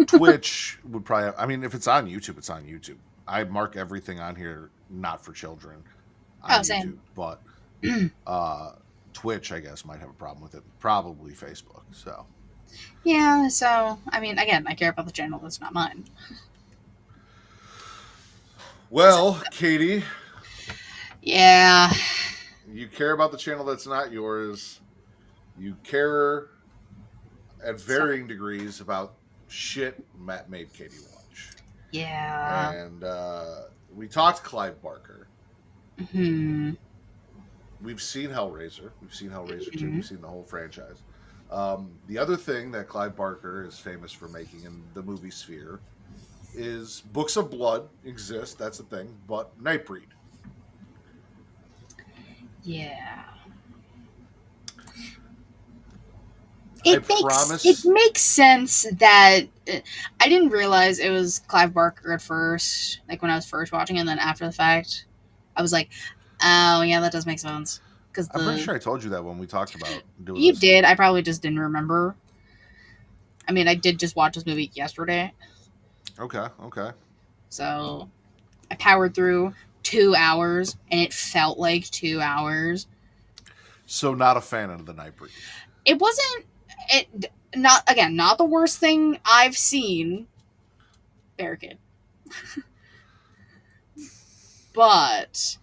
Twitch would probably. I mean, if it's on YouTube, it's on YouTube. I mark everything on here not for children on YouTube, but Twitch, I guess, might have a problem with it. Probably Facebook. So. Yeah. So I mean, again, I care about the channel. That's not mine. Well, Katie. Yeah. You care about the channel that's not yours. You care at varying degrees about shit Matt made Katie watch. Yeah. And we talked Clive Barker. Mm-hmm. We've seen Hellraiser. We've seen Hellraiser 2. We've seen the whole franchise. The other thing that Clive Barker is famous for making in the movie sphere is Books of Blood exist. That's a thing. But Nightbreed. Yeah. It makes sense that I didn't realize it was Clive Barker at first, like when I was first watching it, and then after the fact, I was like, "Oh yeah, that does make sense." Because I'm pretty sure I told you that when we talked about doing. You did. I probably just didn't remember. I mean, I did just watch this movie yesterday. Okay. So I powered through 2 hours, and it felt like 2 hours. So not a fan of the Nightbreed. It wasn't. Not the worst thing I've seen. Barricade. But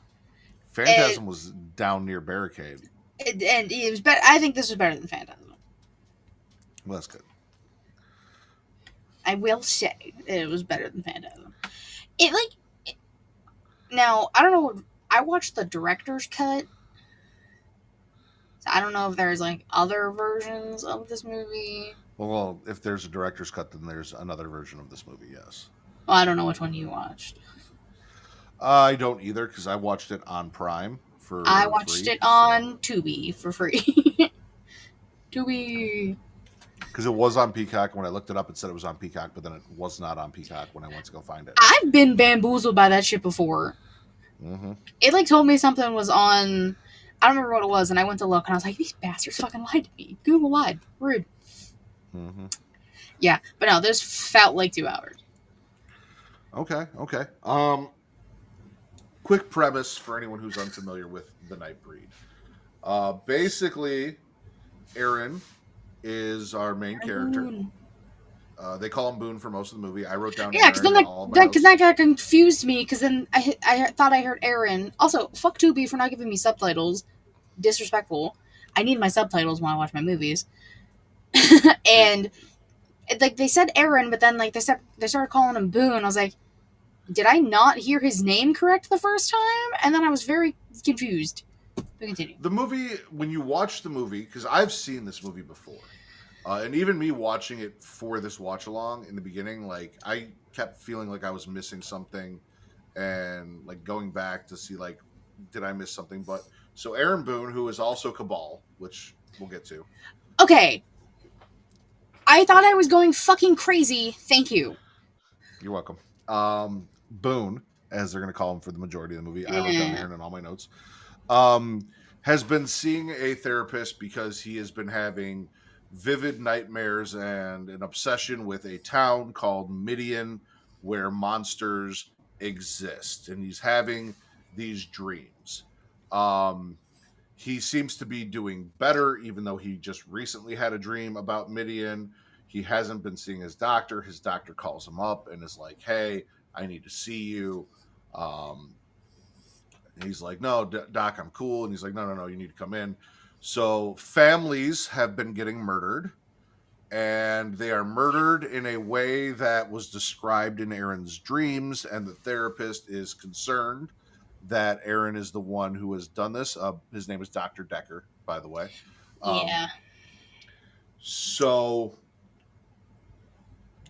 Phantasm was down near Barricade. And it was better. I think this was better than Phantasm. Well, that's good. I will say it was better than Phantasm. Now, I don't know. I watched the director's cut. So I don't know if there's like other versions of this movie. Well, if there's a director's cut, then there's another version of this movie, yes. Well, I don't know which one you watched. I don't either, because I watched it on Prime for I watched it on Tubi for free. Tubi. Because it was on Peacock. When I looked it up, it said it was on Peacock, but then it was not on Peacock when I went to go find it. I've been bamboozled by that shit before. Mm-hmm. It like told me something was on. I don't remember what it was, and I went to look, and I was like, "These bastards fucking lied to me. Google lied. Rude." Mm-hmm. Yeah, but no, this felt like 2 hours. Okay. Quick premise for anyone who's unfamiliar with the Nightbreed. Basically, Aaron is our main character. They call him Boone for most of the movie. I wrote down because that got confused me. Because then I thought I heard Aaron. Also, fuck Tubi for not giving me subtitles. Disrespectful. I need my subtitles when I watch my movies. And like they said Aaron, but then like they started calling him Boone. I was like, did I not hear his name correct the first time? And then I was very confused. Continue. The movie, when you watch the movie, because I've seen this movie before, and even me watching it for this watch along in the beginning, like I kept feeling like I was missing something, and like going back to see like, did I miss something? But so Aaron Boone, who is also Cabal, which we'll get to. Okay. I thought I was going fucking crazy. Thank you. You're welcome. Boone, as they're going to call him for the majority of the movie, I wrote down Aaron in all my notes, has been seeing a therapist because he has been having vivid nightmares and an obsession with a town called Midian where monsters exist. And he's having these dreams. He seems to be doing better, even though he just recently had a dream about Midian. He hasn't been seeing his doctor. His doctor calls him up and is like, "Hey, I need to see you." And he's like, "No, Doc, I'm cool." And he's like, "No, you need to come in." So families have been getting murdered, and they are murdered in a way that was described in Aaron's dreams. And the therapist is concerned that Aaron is the one who has done this. His name is Dr. Decker, by the way. Yeah. So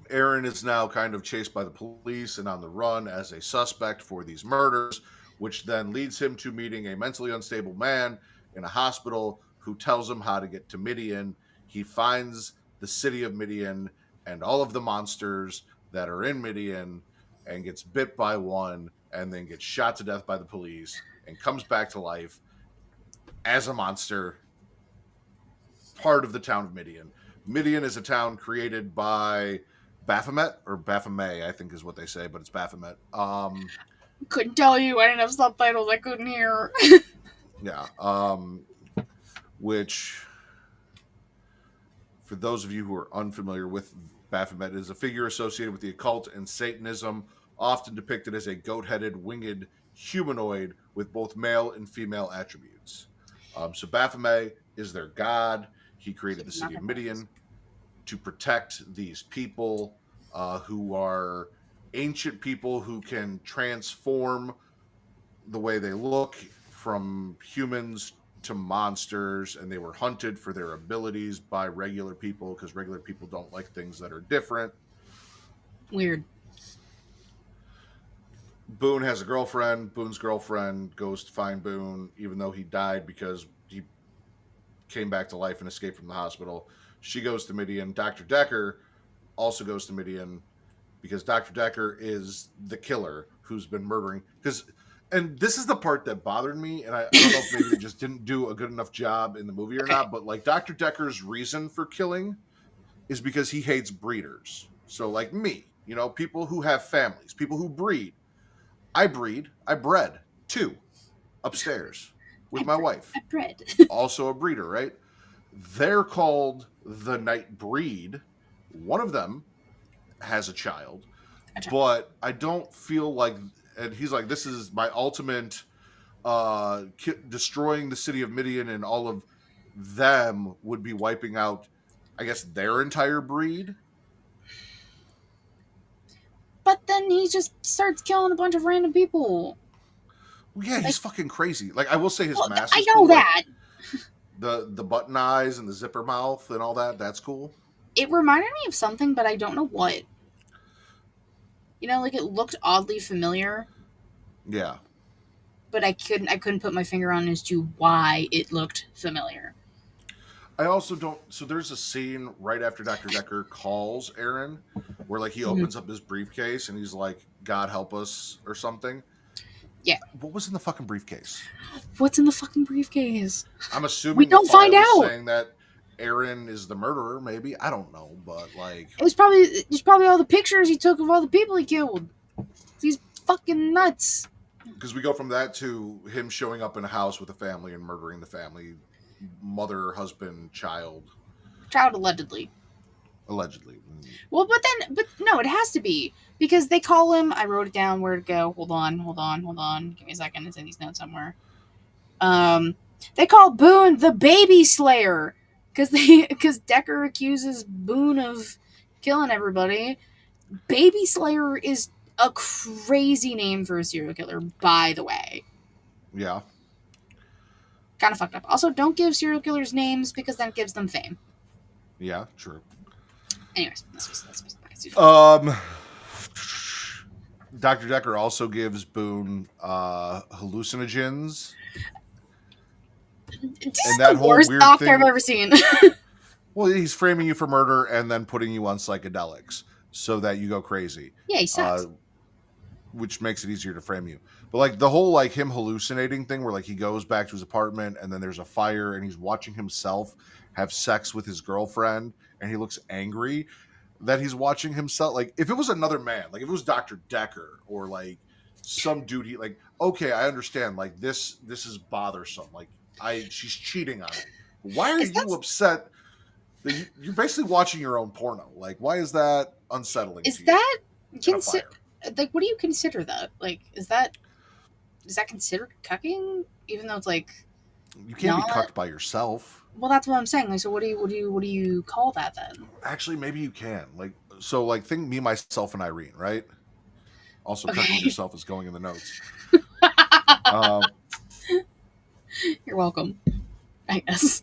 Aaron is now kind of chased by the police and on the run as a suspect for these murders, which then leads him to meeting a mentally unstable man in a hospital who tells him how to get to Midian. He finds the city of Midian and all of the monsters that are in Midian and gets bit by one and then gets shot to death by the police and comes back to life as a monster, part of the town of Midian. Midian is a town created by Baphomet, or Baphomet, I think is what they say, but it's Baphomet. Couldn't tell you. I didn't have subtitles. I couldn't hear. Yeah. Which, for those of you who are unfamiliar with Baphomet, is a figure associated with the occult and Satanism, often depicted as a goat-headed, winged humanoid with both male and female attributes. So Baphomet is their god. He created the city of Midian to protect these people who are ancient people who can transform the way they look from humans to monsters, and they were hunted for their abilities by regular people because regular people don't like things that are different. Weird. Boone has a girlfriend. Boone's girlfriend goes to find Boone, even though he died because he came back to life and escaped from the hospital. She goes to Midian. Dr. Decker also goes to Midian because Dr. Decker is the killer who's been murdering. And this is the part that bothered me, and I don't know if maybe they just didn't do a good enough job in the movie or not, but like Dr. Decker's reason for killing is because he hates breeders. So like me, people who have families, people who breed. I bred 2 upstairs with my wife. I bred. Also a breeder, right? They're called the Nightbreed. One of them has a child, but I don't feel like, and he's like, this is my ultimate destroying the city of Midian, and all of them would be wiping out, I guess, their entire breed. But then he just starts killing a bunch of random people. Well, yeah, he's fucking crazy. Like, I will say his mask is I know cool. that. Like, the button eyes and the zipper mouth and all that, that's cool. It reminded me of something, but I don't know what. Like it looked oddly familiar. Yeah. But I couldn't put my finger on as to why it looked familiar. I also don't. So there's a scene right after Dr. Decker calls Aaron where like he opens up his briefcase and he's like, "God help us" or something. Yeah. What was in the fucking briefcase? What's in the fucking briefcase? I'm assuming we don't find out. Saying that Aaron is the murderer, maybe. I don't know, but like it was probably all the pictures he took of all the people he killed. He's fucking nuts. Because we go from that to him showing up in a house with a family and murdering the family, mother, husband, child. Child allegedly. Well, but no, it has to be because they call him. I wrote it down where to go. Hold on. Give me a second. It's in these notes somewhere. They call Boone the Baby Slayer because Decker accuses Boone of killing everybody. Baby Slayer is a crazy name for a serial killer, by the way. Yeah. Kind of fucked up. Also, don't give serial killers names because then it gives them fame. Yeah, true. Anyways, that's Dr. Decker also gives Boone hallucinogens. This is the worst doctor I've ever seen. Well, he's framing you for murder and then putting you on psychedelics so that you go crazy. Yeah, he sucks. Which makes it easier to frame you. But like the whole like him hallucinating thing where like he goes back to his apartment and then there's a fire and he's watching himself have sex with his girlfriend and he looks angry that he's watching himself. Like if it was another man, like if it was Dr. Decker or like some dude, he like, okay, I understand. Like this is bothersome. Like she's cheating on me. Why are you upset that you're basically watching your own porno? Like why is that unsettling? Is that like what do you consider that? Like is that considered cucking? Even though it's like you can't be cucked by yourself. Well, that's what I'm saying. Like, so what do you call that then? Actually, maybe you can. Like, so like think Me, Myself, and Irene, right? Also, cucking yourself is going in the notes. You're welcome. I guess.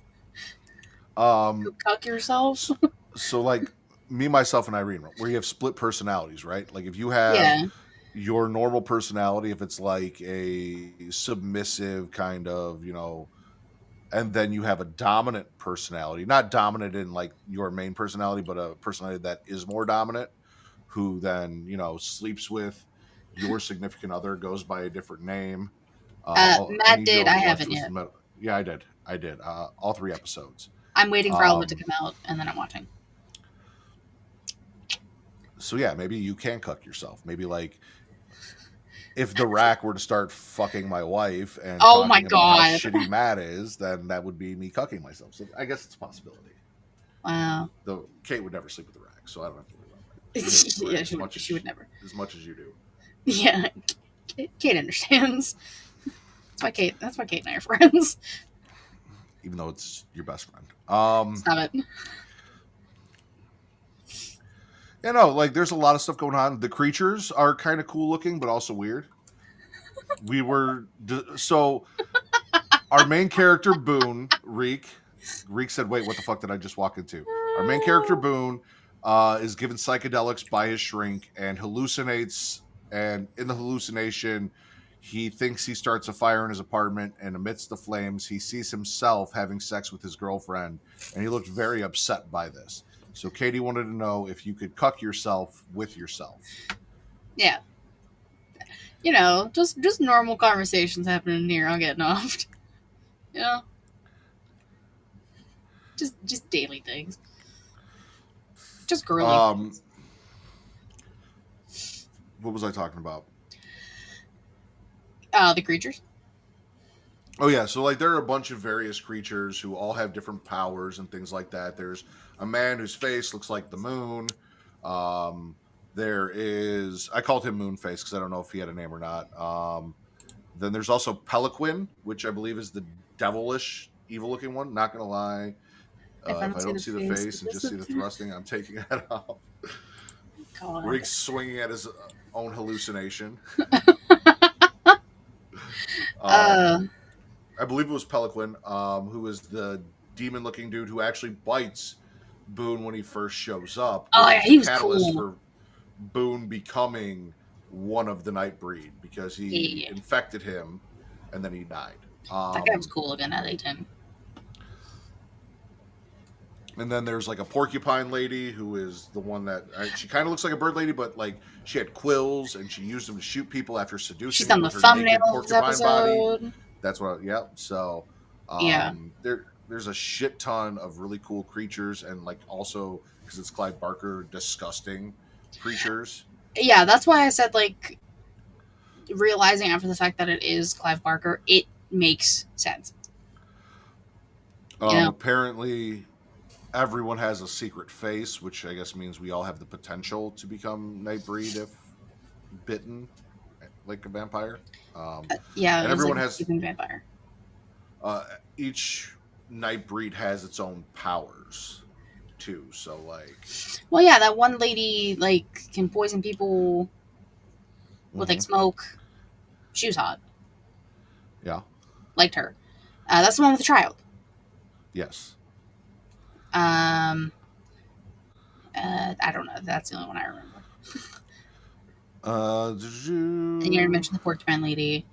Cuck yourself. So like Me, Myself, and Irene, where you have split personalities, right? Like if you have your normal personality, if it's like a submissive kind of, and then you have a dominant personality, not dominant in like your main personality, but a personality that is more dominant, who then, sleeps with your significant other, goes by a different name. Matt did. I haven't yet. Yeah, I did. All 3 episodes. I'm waiting for all of it to come out, and then I'm watching. So yeah, maybe you can cuck yourself. Maybe like if the rack were to start fucking my wife and oh my god, how shitty Matt is, then that would be me cucking myself. So I guess it's a possibility. Wow. Though Kate would never sleep with the rack, so I don't have to worry about that. Yeah, she would never. As much as you do. Yeah, Kate understands. That's why Kate and I are friends. Even though it's your best friend. Stop it. Yeah, no, like there's a lot of stuff going on. The creatures are kind of cool looking, but also weird. So our main character Boone, Reek said, "Wait, what the fuck did I just walk into?" Our main character Boone is given psychedelics by his shrink and hallucinates. And in the hallucination, he thinks he starts a fire in his apartment, and amidst the flames, he sees himself having sex with his girlfriend, and he looked very upset by this. So Katie wanted to know if you could cuck yourself with yourself. Yeah. Just normal conversations happening here. I'll get offed. Just daily things. Just girly things. What was I talking about? The creatures. Oh yeah, so like there are a bunch of various creatures who all have different powers and things like that. There's a man whose face looks like the moon. There is, I called him Moonface because I don't know if he had a name or not. Then there's also Peliquin, which I believe is the devilish, evil-looking one. Not gonna lie, if I don't see the face and just see the thrusting, I'm taking that off. God. Where he's swinging at his own hallucination. I believe it was Peliquin, who is the demon-looking dude who actually bites Boone when he first shows up. Oh yeah, he was catalyst cool. For Boone becoming one of the Nightbreed because he infected him and then he died. That guy was cool again. I liked him. And then there's like a porcupine lady who is the one that she kind of looks like a bird lady, but like she had quills and she used them to shoot people after seducing. She's on the thumbnail of this episode. Body. That's what. So there's a shit ton of really cool creatures and like also because it's Clive Barker, disgusting creatures. Yeah, that's why I said like realizing after the fact that it is Clive Barker, it makes sense. Apparently everyone has a secret face, which I guess means we all have the potential to become Nightbreed if bitten like a vampire. Yeah, and everyone has vampire. Each Nightbreed has its own powers too. So like, well, yeah, that one lady like can poison people with like smoke. She was hot. Yeah, liked her. That's the one with the child. Yes. I don't know. That's the only one I remember. And you already mentioned the porcupine lady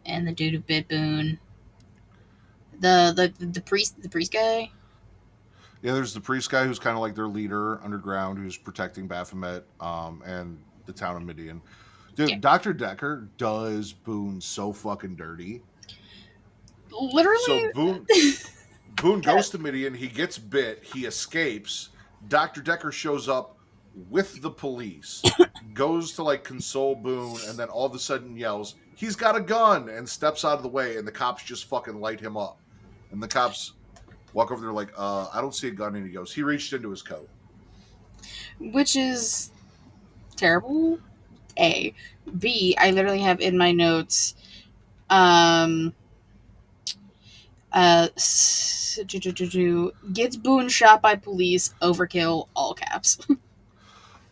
and the dude who bit Boone. The priest guy. Yeah, there's the priest guy who's kind of like their leader underground, who's protecting Baphomet, and the town of Midian. Dude, Yeah. Dr. Decker does Boone so fucking dirty. Literally. So Boone goes to Midian, he gets bit, he escapes. Dr. Decker shows up with the police, goes to like console Boone, and then all of a sudden yells, "He's got a gun!" and steps out of the way, and the cops just fucking light him up. And the cops walk over there like, I don't see a gun, and he goes, he reached into his coat. Which is terrible. A. B. I literally have in my notes, gets Boone shot by police, overkill, all caps.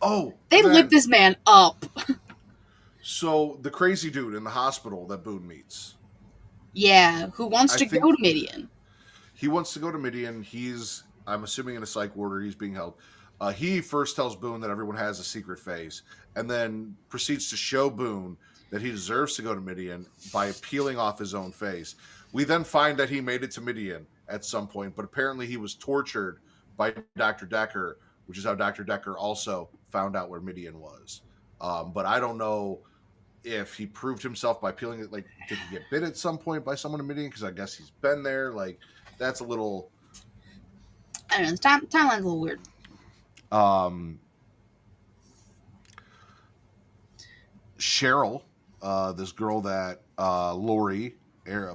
Oh, they lit this man up. So the crazy dude in the hospital that Boone meets. Yeah, who wants to go to Midian. He wants to go to Midian. He's, I'm assuming, in a psych ward, or he's being held. He first tells Boone that everyone has a secret face, and then proceeds to show Boone that he deserves to go to Midian by peeling off his own face. We then find that he made it to Midian at some point, but apparently he was tortured by Dr. Decker, which is how Dr. Decker also found out where Midian was. But I don't know if he proved himself by peeling it. Like, did he get bit at some point by someone in Midian? Because I guess he's been there. Like, that's a little... I don't know. The timeline's a little weird. Cheryl, this girl that Lori,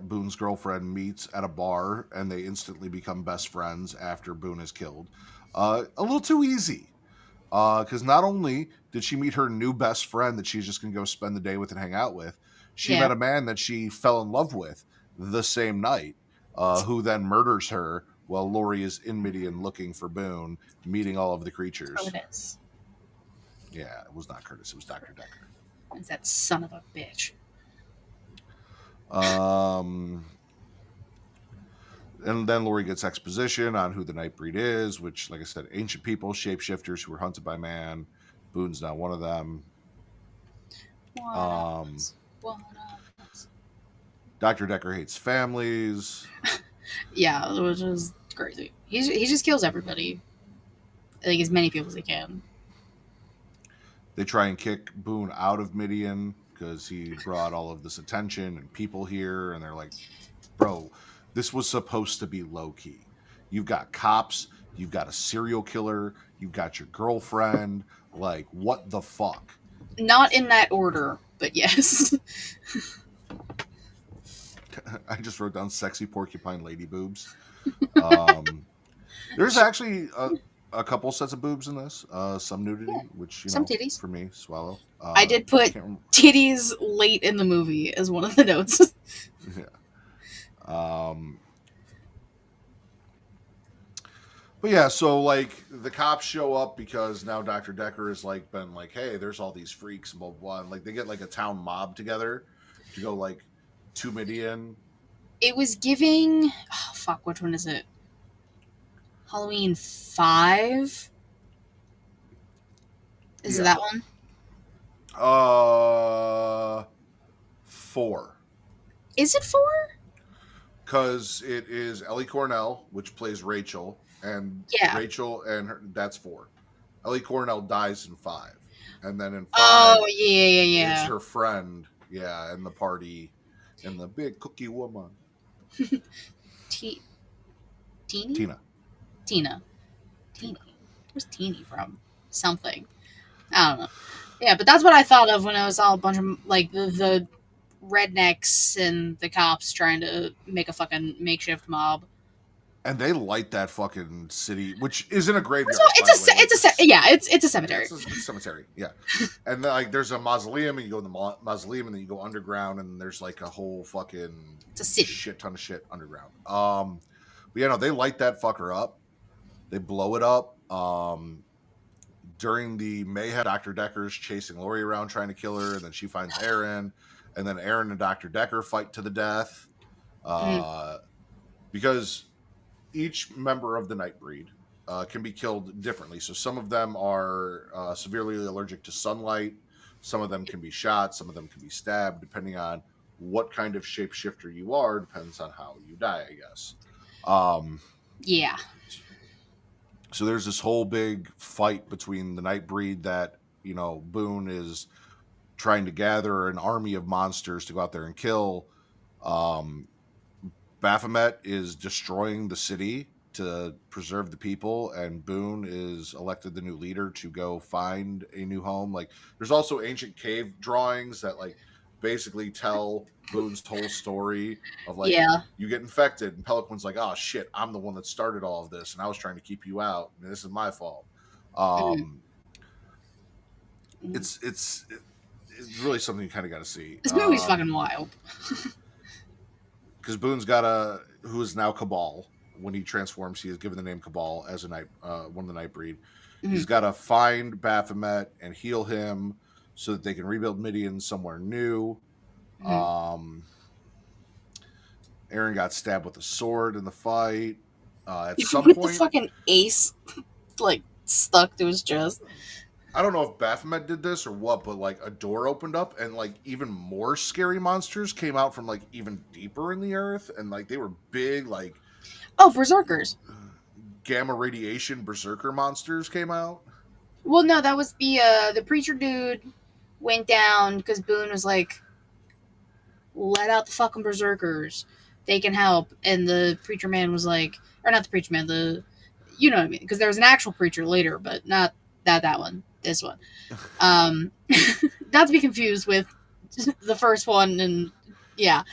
Boone's girlfriend, meets at a bar, and they instantly become best friends after Boone is killed. A little too easy. Because not only did she meet her new best friend that she's just going to go spend the day with and hang out with, she met a man that she fell in love with the same night, who then murders her while Lori is in Midian looking for Boone, meeting all of the creatures. Oh, it is. Yeah, it was not Curtis. It was Dr. Decker. It's that son of a bitch. And then Lori gets exposition on who the Nightbreed is, which, like I said, ancient people, shapeshifters who were hunted by man. Boone's not one of them. Dr. Decker hates families. Yeah, which is crazy. He just kills everybody. Like, as many people as he can. They try and kick Boone out of Midian because he brought all of this attention and people here, and they're like, bro, this was supposed to be low-key. You've got cops, you've got a serial killer, you've got your girlfriend. Like, what the fuck? Not in that order, but yes. I just wrote down sexy porcupine lady boobs. There's actually a couple sets of boobs in this. Some nudity, which, some titties. For me, swallow. I did put titties late in the movie as one of the notes. Yeah. But yeah, so like the cops show up because now Dr. Decker has like been like, hey, there's all these freaks and blah, blah, blah. And like they get like a town mob together to go like to Midian. It was giving, oh fuck, which one is it? Halloween 5? Is it that one? 4. Is it 4? Because it is Ellie Cornell, which plays Rachel, and Rachel and her, that's 4. Ellie Cornell dies in 5, and then in 5, yeah. It's her friend, and the party, and the big cookie woman. Tina. Where's Teeny from? Something. I don't know. Yeah, but that's what I thought of when I saw a bunch of like the rednecks and the cops trying to make a fucking makeshift mob. And they light that fucking city, which isn't a graveyard. It's a cemetery. It's a cemetery, yeah. And then, like, there's a mausoleum, and you go in the mausoleum, and then you go underground, and there's like a whole fucking shit ton of shit underground. But yeah, no, they light that fucker up. They blow it up. During the mayhem, Dr. Decker's chasing Lori around trying to kill her, and then she finds Aaron, and then Aaron and Dr. Decker fight to the death. because each member of the Nightbreed can be killed differently. So some of them are severely allergic to sunlight. Some of them can be shot. Some of them can be stabbed, depending on what kind of shapeshifter you are. Depends on how you die, I guess. Yeah. So there's this whole big fight between the Nightbreed that Boone is trying to gather an army of monsters to go out there and kill. Um, Baphomet is destroying the city to preserve the people, and Boone is elected the new leader to go find a new home. Like, there's also ancient cave drawings that basically tell Boone's whole story of Yeah. you get infected, and Pelican's like, oh shit, I'm the one that started all of this, and I was trying to keep you out, and this is my fault. It's really something you kind of got to see. This movie's fucking wild. Because Boone's who is now Cabal. When he transforms, he is given the name Cabal as one of the Nightbreed. He's got to find Baphomet and heal him so that they can rebuild Midian somewhere new. Aaron got stabbed with a sword in the fight. At some with point, the fucking ace stuck to his chest. I don't know if Baphomet did this or what, but a door opened up and even more scary monsters came out from even deeper in the earth, and they were big, berserkers. Gamma radiation berserker monsters came out. Well, no, that was the preacher dude went down because Boone was like, let out the fucking berserkers. They can help. And the preacher man was like, or not the preacher man, you know what I mean? Because there was an actual preacher later, but not that one. This one. Not to be confused with the first one and yeah.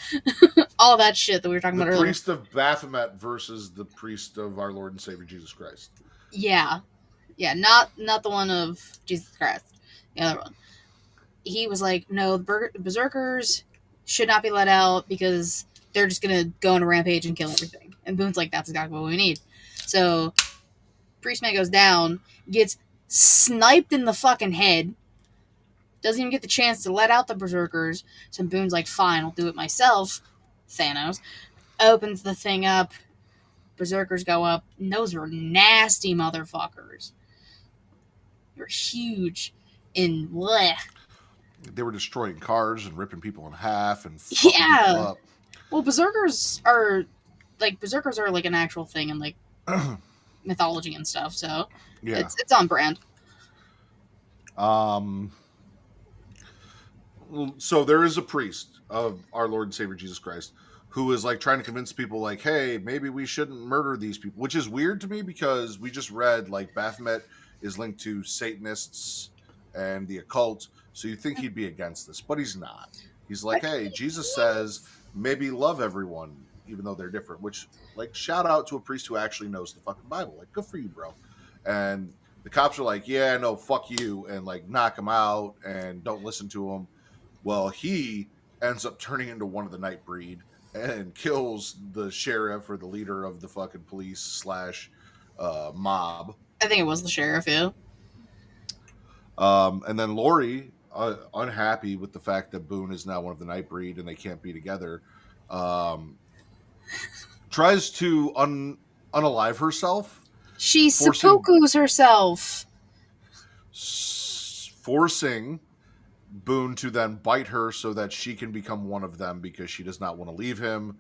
All that shit that we were talking about earlier. The priest of Baphomet versus the priest of our Lord and Savior Jesus Christ. Yeah. Yeah, not the one of Jesus Christ. The other one. He was like, no, the berserkers should not be let out because they're just going to go on a rampage and kill everything. And Boone's like, that's exactly what we need. So, Priestman goes down, gets sniped in the fucking head, doesn't even get the chance to let out the berserkers. So Boone's like, fine, I'll do it myself. Thanos opens the thing up. Berserkers go up. And those were nasty motherfuckers. They were huge and bleh. They were destroying cars and ripping people in half and fucking people up. Well, berserkers are an actual thing in mythology and stuff. So yeah, it's on brand. So there is a priest of our Lord and Savior Jesus Christ who is trying to convince people hey, maybe we shouldn't murder these people, which is weird to me because we just read Baphomet is linked to Satanists and the occult, so you'd think he'd be against this, but he's not. He's like, hey, Jesus says maybe love everyone even though they're different, which shout out to a priest who actually knows the fucking Bible. Good for you, bro. And the cops are like, yeah, no, fuck you, and knock him out and don't listen to him. Well, he ends up turning into one of the Nightbreed and kills the sheriff or the leader of the fucking police / mob. I think it was the sheriff, yeah. And then Lori, unhappy with the fact that Boone is now one of the Nightbreed and they can't be together, tries to unalive herself. She seppukus herself. Forcing Boone to then bite her so that she can become one of them because she does not want to leave him.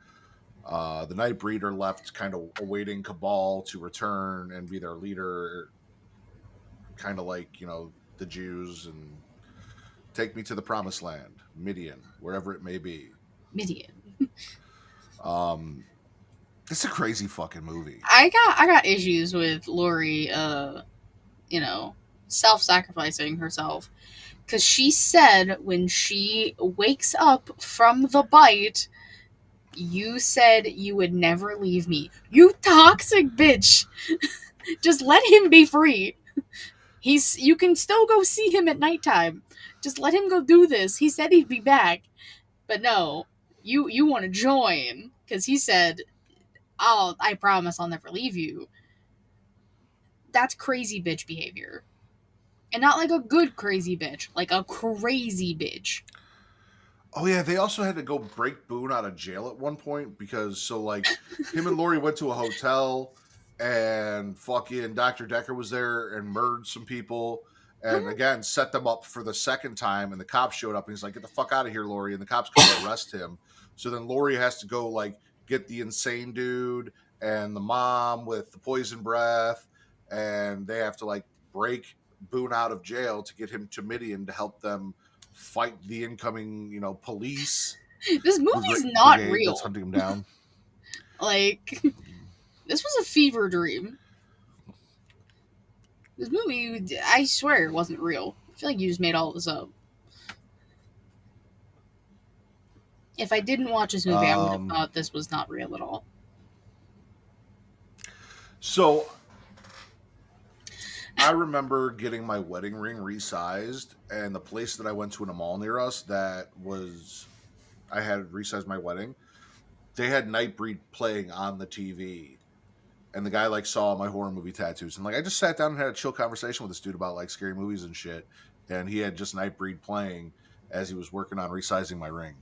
The Nightbreed are left kind of awaiting Cabal to return and be their leader, kind of the Jews, and take me to the promised land, Midian, wherever it may be. Midian. It's a crazy fucking movie. I got issues with Lori, self-sacrificing herself. Because she said when she wakes up from the bite, you said you would never leave me. You toxic bitch. Just let him be free. You can still go see him at nighttime. Just let him go do this. He said he'd be back. But no, you want to join. Because he said, I promise I'll never leave you. That's crazy bitch behavior. And not a good crazy bitch. A crazy bitch. Oh yeah, they also had to go break Boone out of jail at one point because him and Lori went to a hotel and fucking Dr. Decker was there and murdered some people and again set them up for the second time and the cops showed up and he's like, get the fuck out of here, Lori, and the cops couldn't arrest him. So then Lori has to go get the insane dude and the mom with the poison breath and they have to break Boone out of jail to get him to Midian to help them fight the incoming, police This movie's not brigade real. that's hunting him down. This was a fever dream. This movie, I swear, it wasn't real. I feel like you just made all this up. If I didn't watch this movie, I would have thought this was not real at all. So I remember getting my wedding ring resized, and the place that I went to in a mall near us I had resized my wedding. They had Nightbreed playing on the TV, and the guy saw my horror movie tattoos, and I just sat down and had a chill conversation with this dude about scary movies and shit, and he had just Nightbreed playing as he was working on resizing my ring.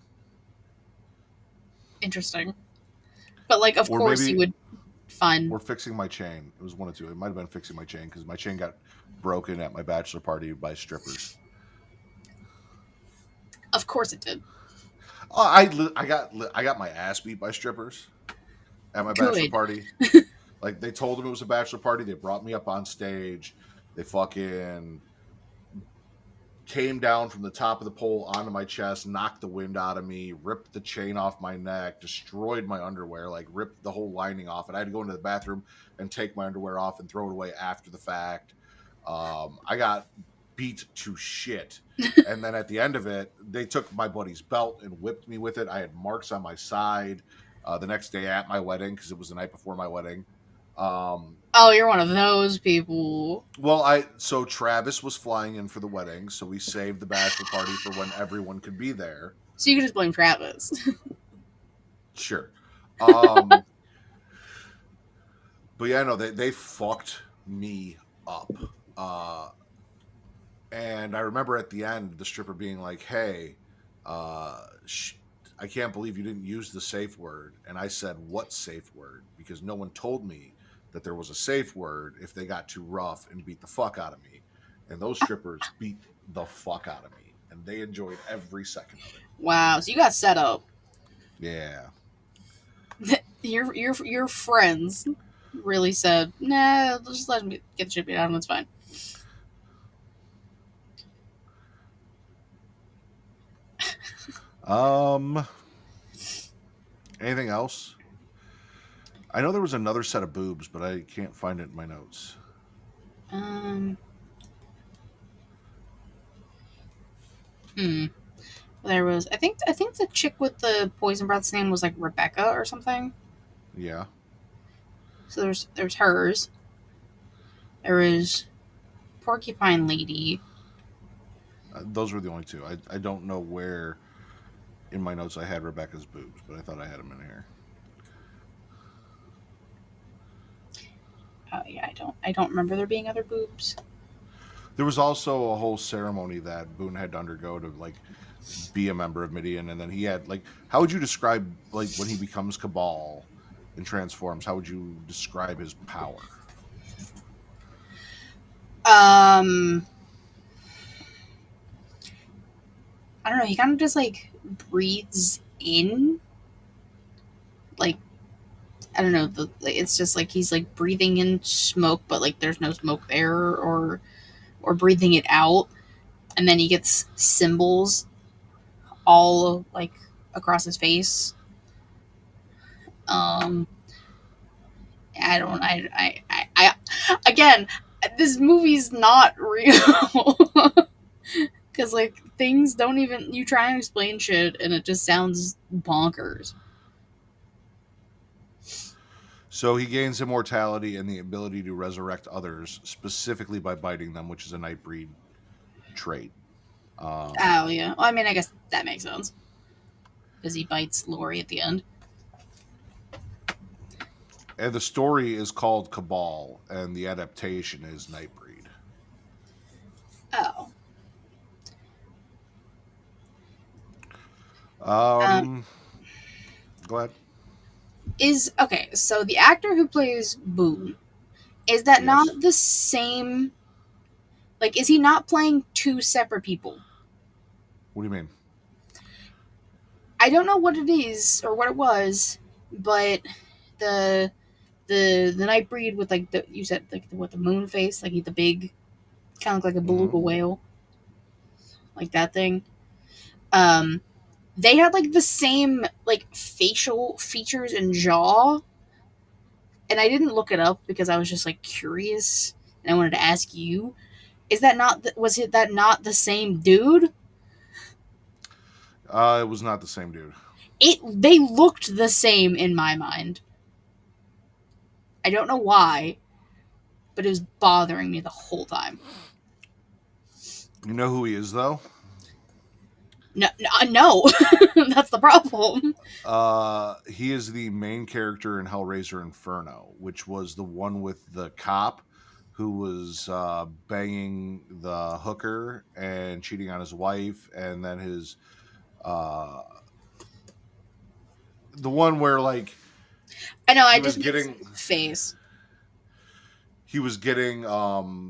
Interesting, but of course you would find. Or fixing my chain. It was one of two. It might have been fixing my chain because my chain got broken at my bachelor party by strippers. Of course it did. I got my ass beat by strippers at my bachelor party. They told them it was a bachelor party. They brought me up on stage. They fucking came down from the top of the pole onto my chest, knocked the wind out of me, ripped the chain off my neck, destroyed my underwear, ripped the whole lining off. And I had to go into the bathroom and take my underwear off and throw it away after the fact. I got beat to shit. And then at the end of it, they took my buddy's belt and whipped me with it. I had marks on my side the next day at my wedding because it was the night before my wedding. Oh, you're one of those people. Well, so Travis was flying in for the wedding, so we saved the bachelor party for when everyone could be there. So you could just blame Travis. Sure. But yeah, no, they fucked me up. And I remember at the end, the stripper being like, hey, I can't believe you didn't use the safe word. And I said, what safe word? Because no one told me that there was a safe word if they got too rough and beat the fuck out of me. And those strippers beat the fuck out of me. And they enjoyed every second of it. Wow, so you got set up. Yeah. Your friends really said, nah, just let him get the shit beat out of him, it's fine. Anything else? I know there was another set of boobs, but I can't find it in my notes. There was, I think the chick with the poison breath's name was Rebecca or something. Yeah. So there's hers. There was Porcupine Lady. Those were the only two. I don't know where in my notes I had Rebecca's boobs, but I thought I had them in here. Oh yeah, I don't remember there being other boobs. There was also a whole ceremony that Boone had to undergo to be a member of Midian, and then he had how would you describe when he becomes Cabal and transforms? How would you describe his power? I don't know. He kind of just breathes in, I don't know. It's just he's breathing in smoke, but there's no smoke there, or breathing it out, and then he gets symbols all across his face. I don't. I again, this movie's not real. Because things don't even, you try and explain shit and it just sounds bonkers. So he gains immortality and the ability to resurrect others, specifically by biting them, which is a Nightbreed trait. Oh yeah, well, I mean, I guess that makes sense because he bites Lori at the end. And the story is called Cabal, and the adaptation is Nightbreed. Oh. Um, go ahead. Is okay. So the actor who plays Boone, is that Yes. not the same? Like, is he not playing two separate people? What do you mean? I don't know what it is or what it was, but the the Nightbreed with like you said like the moon face, like the big kind of like a beluga whale, like that thing. Um, they had like the same like facial features and jaw, and I didn't look it up because I was just like curious and I wanted to ask you: is that not was it that not the same dude? It was not the same dude. They looked the same in my mind. I don't know why, but it was bothering me the whole time. You know who he is, though? No, no. That's the problem. He is the main character in Hellraiser Inferno, which was the one with the cop who was banging the hooker and cheating on his wife, and then his the one where like I know. I he was just getting face. he was getting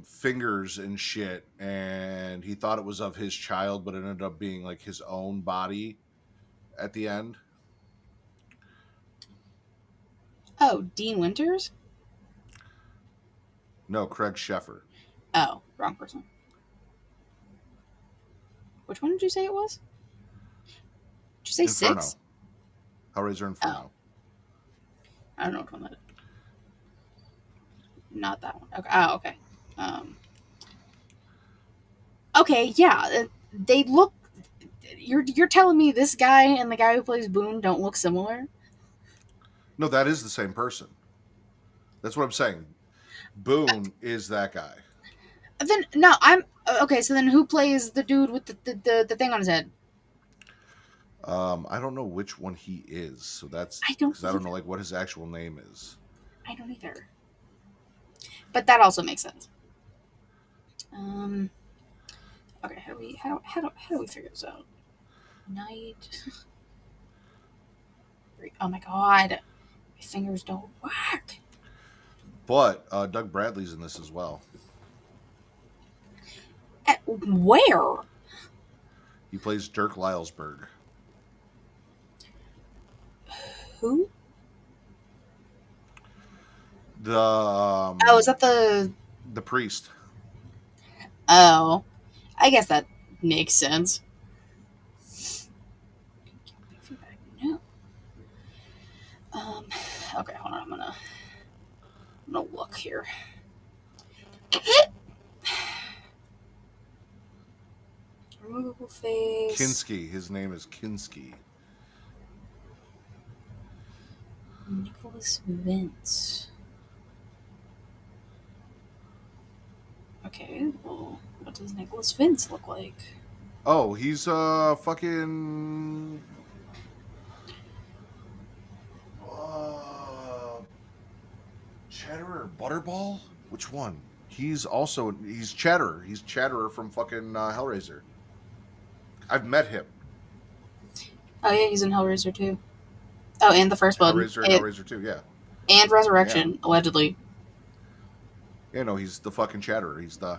fingers and shit, and he thought it was of his child, but it ended up being like his own body at the end. Oh, Dean Winters? No, Craig Sheffer. Oh, wrong person. Which one did you say it was? Did you say Inferno. 6? Hellraiser Inferno. Oh. I don't know which one that is. Not that one. Okay. Oh, okay. Okay, yeah. They look. You're telling me this guy and the guy who plays Boone don't look similar? No, that is the same person. That's what I'm saying. Boone is that guy. Then no, I'm okay. So then, who plays the dude with the thing on his head? I don't know which one he is, so that's I don't because I don't know like what his actual name is. I don't either. But that also makes sense. Okay, how do we figure this out? Night. Oh my god, my fingers don't work. But Doug Bradley's in this as well. At where? He plays Dirk Lylesburg. Who? The Oh, is that the priest? Oh, I guess that makes sense. No. Okay, hold on. I'm gonna look here. Removable face. Kinski. His name is Kinski. Nicholas Vince. Okay, well, what does Nicholas Vince look like? Oh, he's fucking Chatterer Butterball? Which one? He's Chatterer. He's Chatterer from fucking Hellraiser. I've met him. Oh yeah, he's in Hellraiser 2. Oh, and the first one. Hellraiser and Hellraiser 2, yeah. And Resurrection, allegedly. Yeah, no, he's the fucking Chatterer. He's the...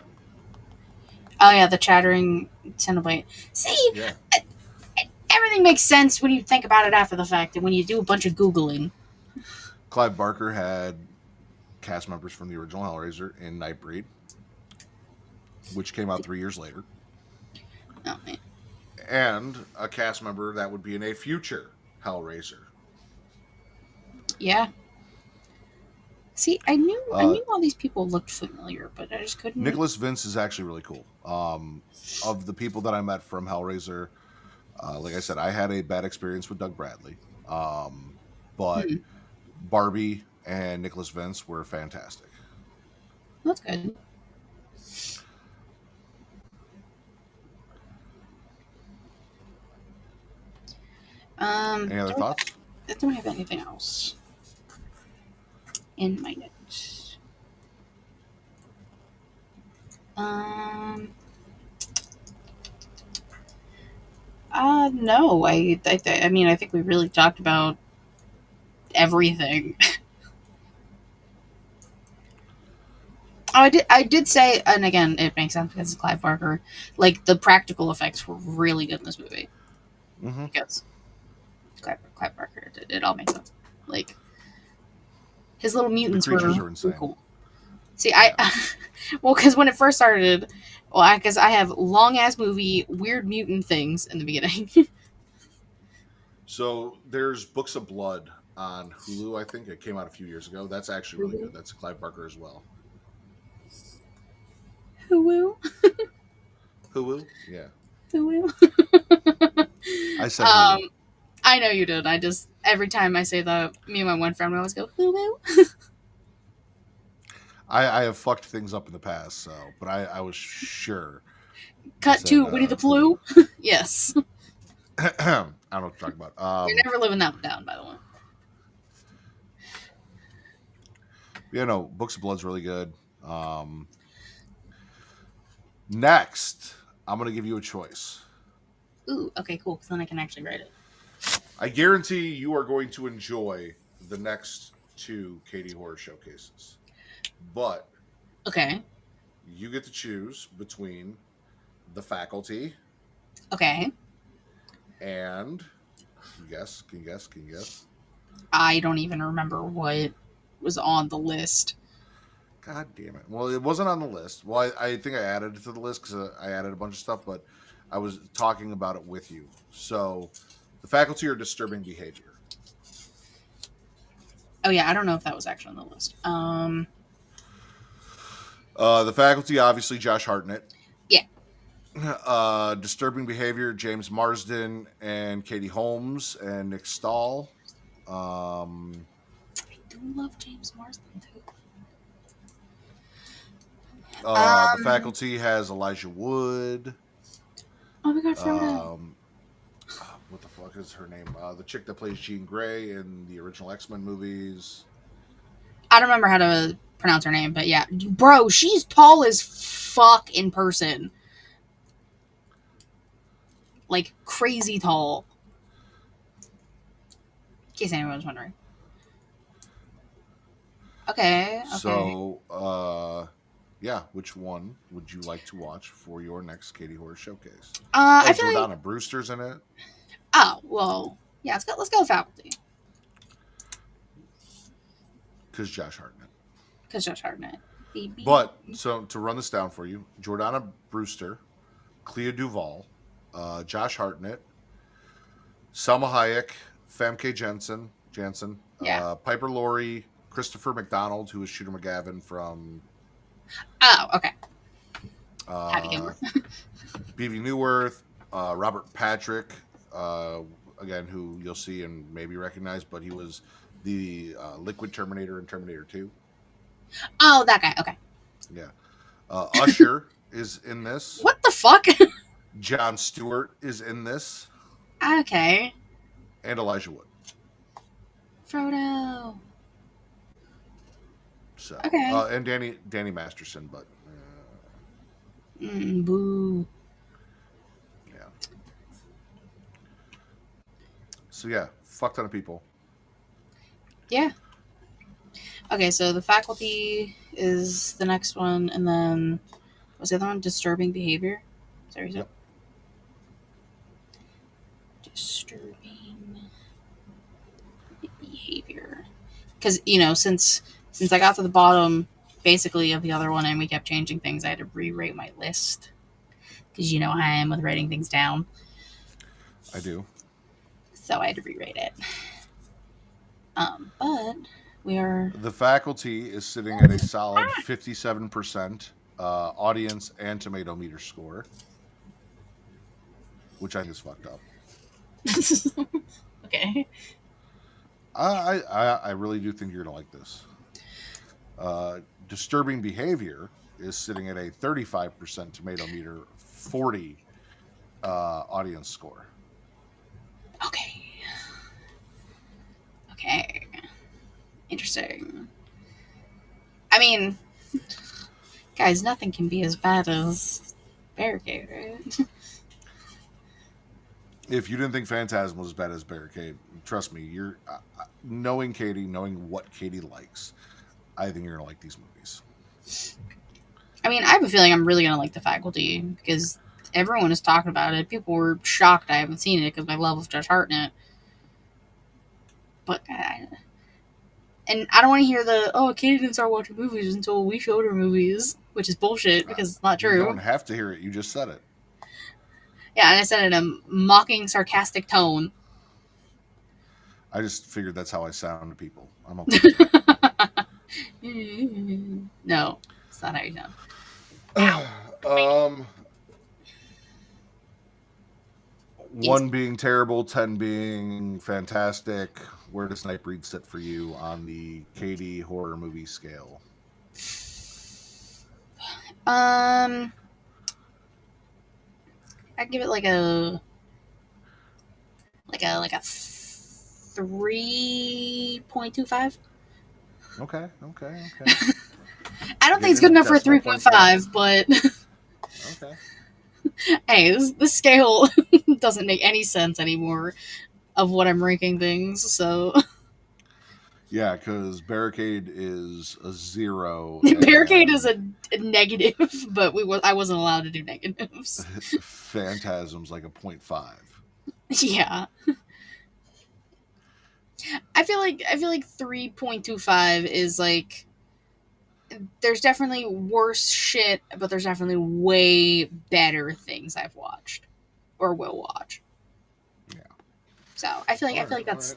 Oh yeah, the chattering Cenobite. See, yeah. Everything makes sense when you think about it after the fact, and when you do a bunch of Googling. Clive Barker had cast members from the original Hellraiser in Nightbreed, which came out 3 years later. Oh, man. And a cast member that would be in a future Hellraiser. Yeah. See, I knew all these people looked familiar, but I just couldn't. Nicholas Vince is actually really cool. Of the people that I met from Hellraiser, like I said, I had a bad experience with Doug Bradley. But Barbie and Nicholas Vince were fantastic. That's good. Any other thoughts? I don't have anything else in my notes. No. I mean, I think we really talked about everything. Oh, I did say, and again, it makes sense because it's Clive Barker. Like, the practical effects were really good in this movie. Mm-hmm. Because Clive Barker, it all makes sense. Like, his little mutants The creatures were are insane. cool. See, well, because when it first started, because I have long ass movie, weird mutant things in the beginning. So there's Books of Blood on Hulu. I think it came out a few years ago. That's actually really good. That's Clive Barker as well. Hulu? Hulu? Yeah. Hulu? I said Hulu. I know you did. I just, every time I say that, me and my one friend, we always go, Hulu? I have fucked things up in the past, so, but I was sure. Cut to Winnie the Pooh? Yes. I don't know what you're talking about. You're never living that one down, by the way. Yeah, no, Books of Blood's really good. Next, I'm going to give you a choice. Ooh, okay, cool, because then I can actually write it. I guarantee you are going to enjoy the next two Katie Horror Showcases. But okay, you get to choose between The Faculty. Okay. And can you guess? I don't even remember what was on the list. God damn it. Well, it wasn't on the list. Well, I think I added it to the list because I added a bunch of stuff, but I was talking about it with you. So, The Faculty or Disturbing Behavior? Oh, yeah, I don't know if that was actually on the list. The Faculty, obviously, Josh Hartnett. Yeah. Disturbing Behavior, James Marsden and Katie Holmes and Nick Stahl. I do love James Marsden, too. The Faculty has Elijah Wood. Oh my god, Frodo. What the fuck is her name? The chick that plays Jean Grey in the original X-Men movies. I don't remember how to pronounce her name, but yeah. Bro, she's tall as fuck in person. Like, crazy tall. In case anyone was wondering. Okay. So, yeah, which one would you like to watch for your next Katie Horror Showcase? I feel Jordana like... Brewster's in it. Oh, well, yeah, let's go with Faculty. Because Josh Hartnett. But, so, to run this down for you, Jordana Brewster, Clea Duvall, Josh Hartnett, Selma Hayek, Famke Janssen, yeah. Piper Laurie, Christopher McDonald, who is Shooter McGavin from... Oh, okay. Happy Gilmore. B.B. Newworth, Robert Patrick, again, who you'll see and maybe recognize, but he was the Liquid Terminator in Terminator 2. Oh, that guy. Okay. Yeah. Usher is in this. What the fuck? Jon Stewart is in this. Okay. And Elijah Wood. Frodo. So, okay. And Danny Masterson, but boo. Yeah. So yeah, fuck ton of people. Yeah. Okay, so The Faculty is the next one, and then was the other one Disturbing Behavior? Is that what you said? Yep. Disturbing Behavior. Because, since I got to the bottom, basically, of the other one, and we kept changing things, I had to re-rate my list. Because you know how I am with writing things down. I do. So I had to re-rate it. But we are... The Faculty is sitting at a solid 57% audience and tomato meter score, which I think is fucked up. Okay. I really do think you're gonna like this. Disturbing Behavior is sitting at a 35% tomato meter, 40 audience score. Okay. Interesting. I mean, guys, nothing can be as bad as Barricade, right? If you didn't think Phantasm was as bad as Barricade, trust me, you're knowing Katie, knowing what Katie likes, I think you're gonna like these movies. I mean, I have a feeling I'm really gonna like The Faculty because everyone is talking about it. People were shocked I haven't seen it because my love of Josh Hartnett. But and I don't want to hear Katie didn't start watching movies until we showed her movies, which is bullshit because it's not true. You don't have to hear it. You just said it. Yeah, and I said it in a mocking, sarcastic tone. I just figured that's how I sound to people. I'm okay with that. No, it's not how you sound. 1 being terrible, 10 being fantastic. Where does Nightbreed sit for you on the Katie horror movie scale? I'd give it like a 3.25. Okay. I don't think it's good enough for a 3.5, but okay. Hey, this scale doesn't make any sense anymore of what I'm ranking things. So yeah, because Barricade is a 0. Barricade is a negative, but I wasn't allowed to do negatives. Phantasm's like a 0.5. Yeah. I feel like 3.25 is like there's definitely worse shit, but there's definitely way better things I've watched or will watch. Yeah. So I feel like that's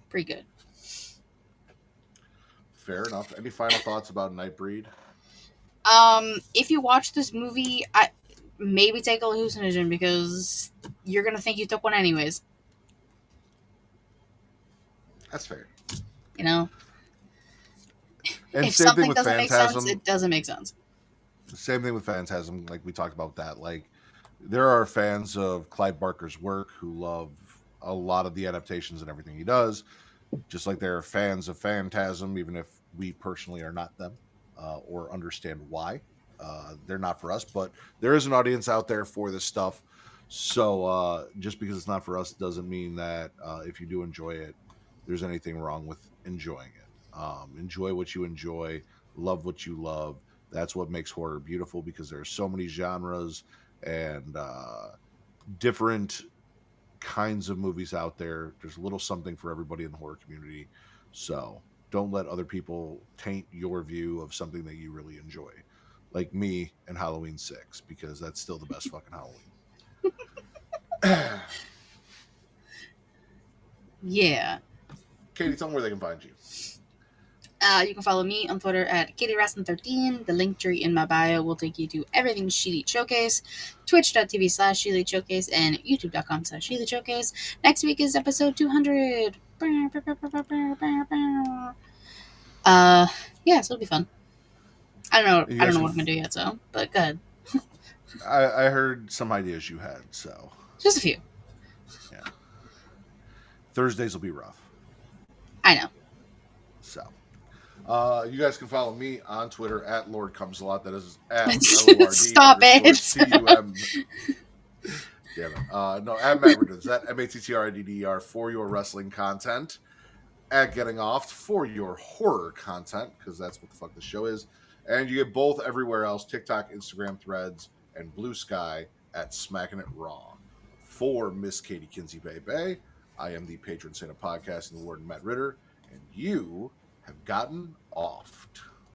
pretty good. Fair enough. Any final thoughts about Nightbreed? If you watch this movie, I maybe take a hallucinogen because you're gonna think you took one anyways. That's fair. You know? And if same something thing with doesn't Phantasm, make sense, it doesn't make sense. Same thing with Phantasm, like we talked about that. Like, there are fans of Clive Barker's work who love a lot of the adaptations and everything he does, just like there are fans of Phantasm, even if we personally are not them or understand why. They're not for us, but there is an audience out there for this stuff. So just because it's not for us doesn't mean that if you do enjoy it, there's anything wrong with enjoying it. Enjoy what you enjoy, love what you love. That's what makes horror beautiful, because there are so many genres and different kinds of movies out there. There's a little something for everybody in the horror community. So don't let other people taint your view of something that you really enjoy, like me and Halloween 6, because that's still the best fucking Halloween. Yeah. Katie, tell them where they can find you. You can follow me on Twitter at KatieRaston13. The link tree in my bio will take you to everything She Elite Showcase, twitch.tv/She Elite Showcase, and youtube.com/She Elite Showcase. Next week is episode 200. Yeah, so it'll be fun. I don't know what I'm gonna do yet, so but go ahead. I heard some ideas you had, so just a few. Yeah. Thursdays will be rough. I know. So you guys can follow me on Twitter at Lord Comes a Lot. That is at LORD. Stop it. CUM. Damn it. No, at Matt Ridders. At MATTRIDDER for your wrestling content. At Getting Off for your horror content, because that's what the fuck the show is. And you get both everywhere else: TikTok, Instagram, Threads, and Blue Sky at Smacking It Raw. For Miss Katie Kinsey Bay, I am the patron saint of podcasting, the Warden Matt Ritter, and you have gotten offed.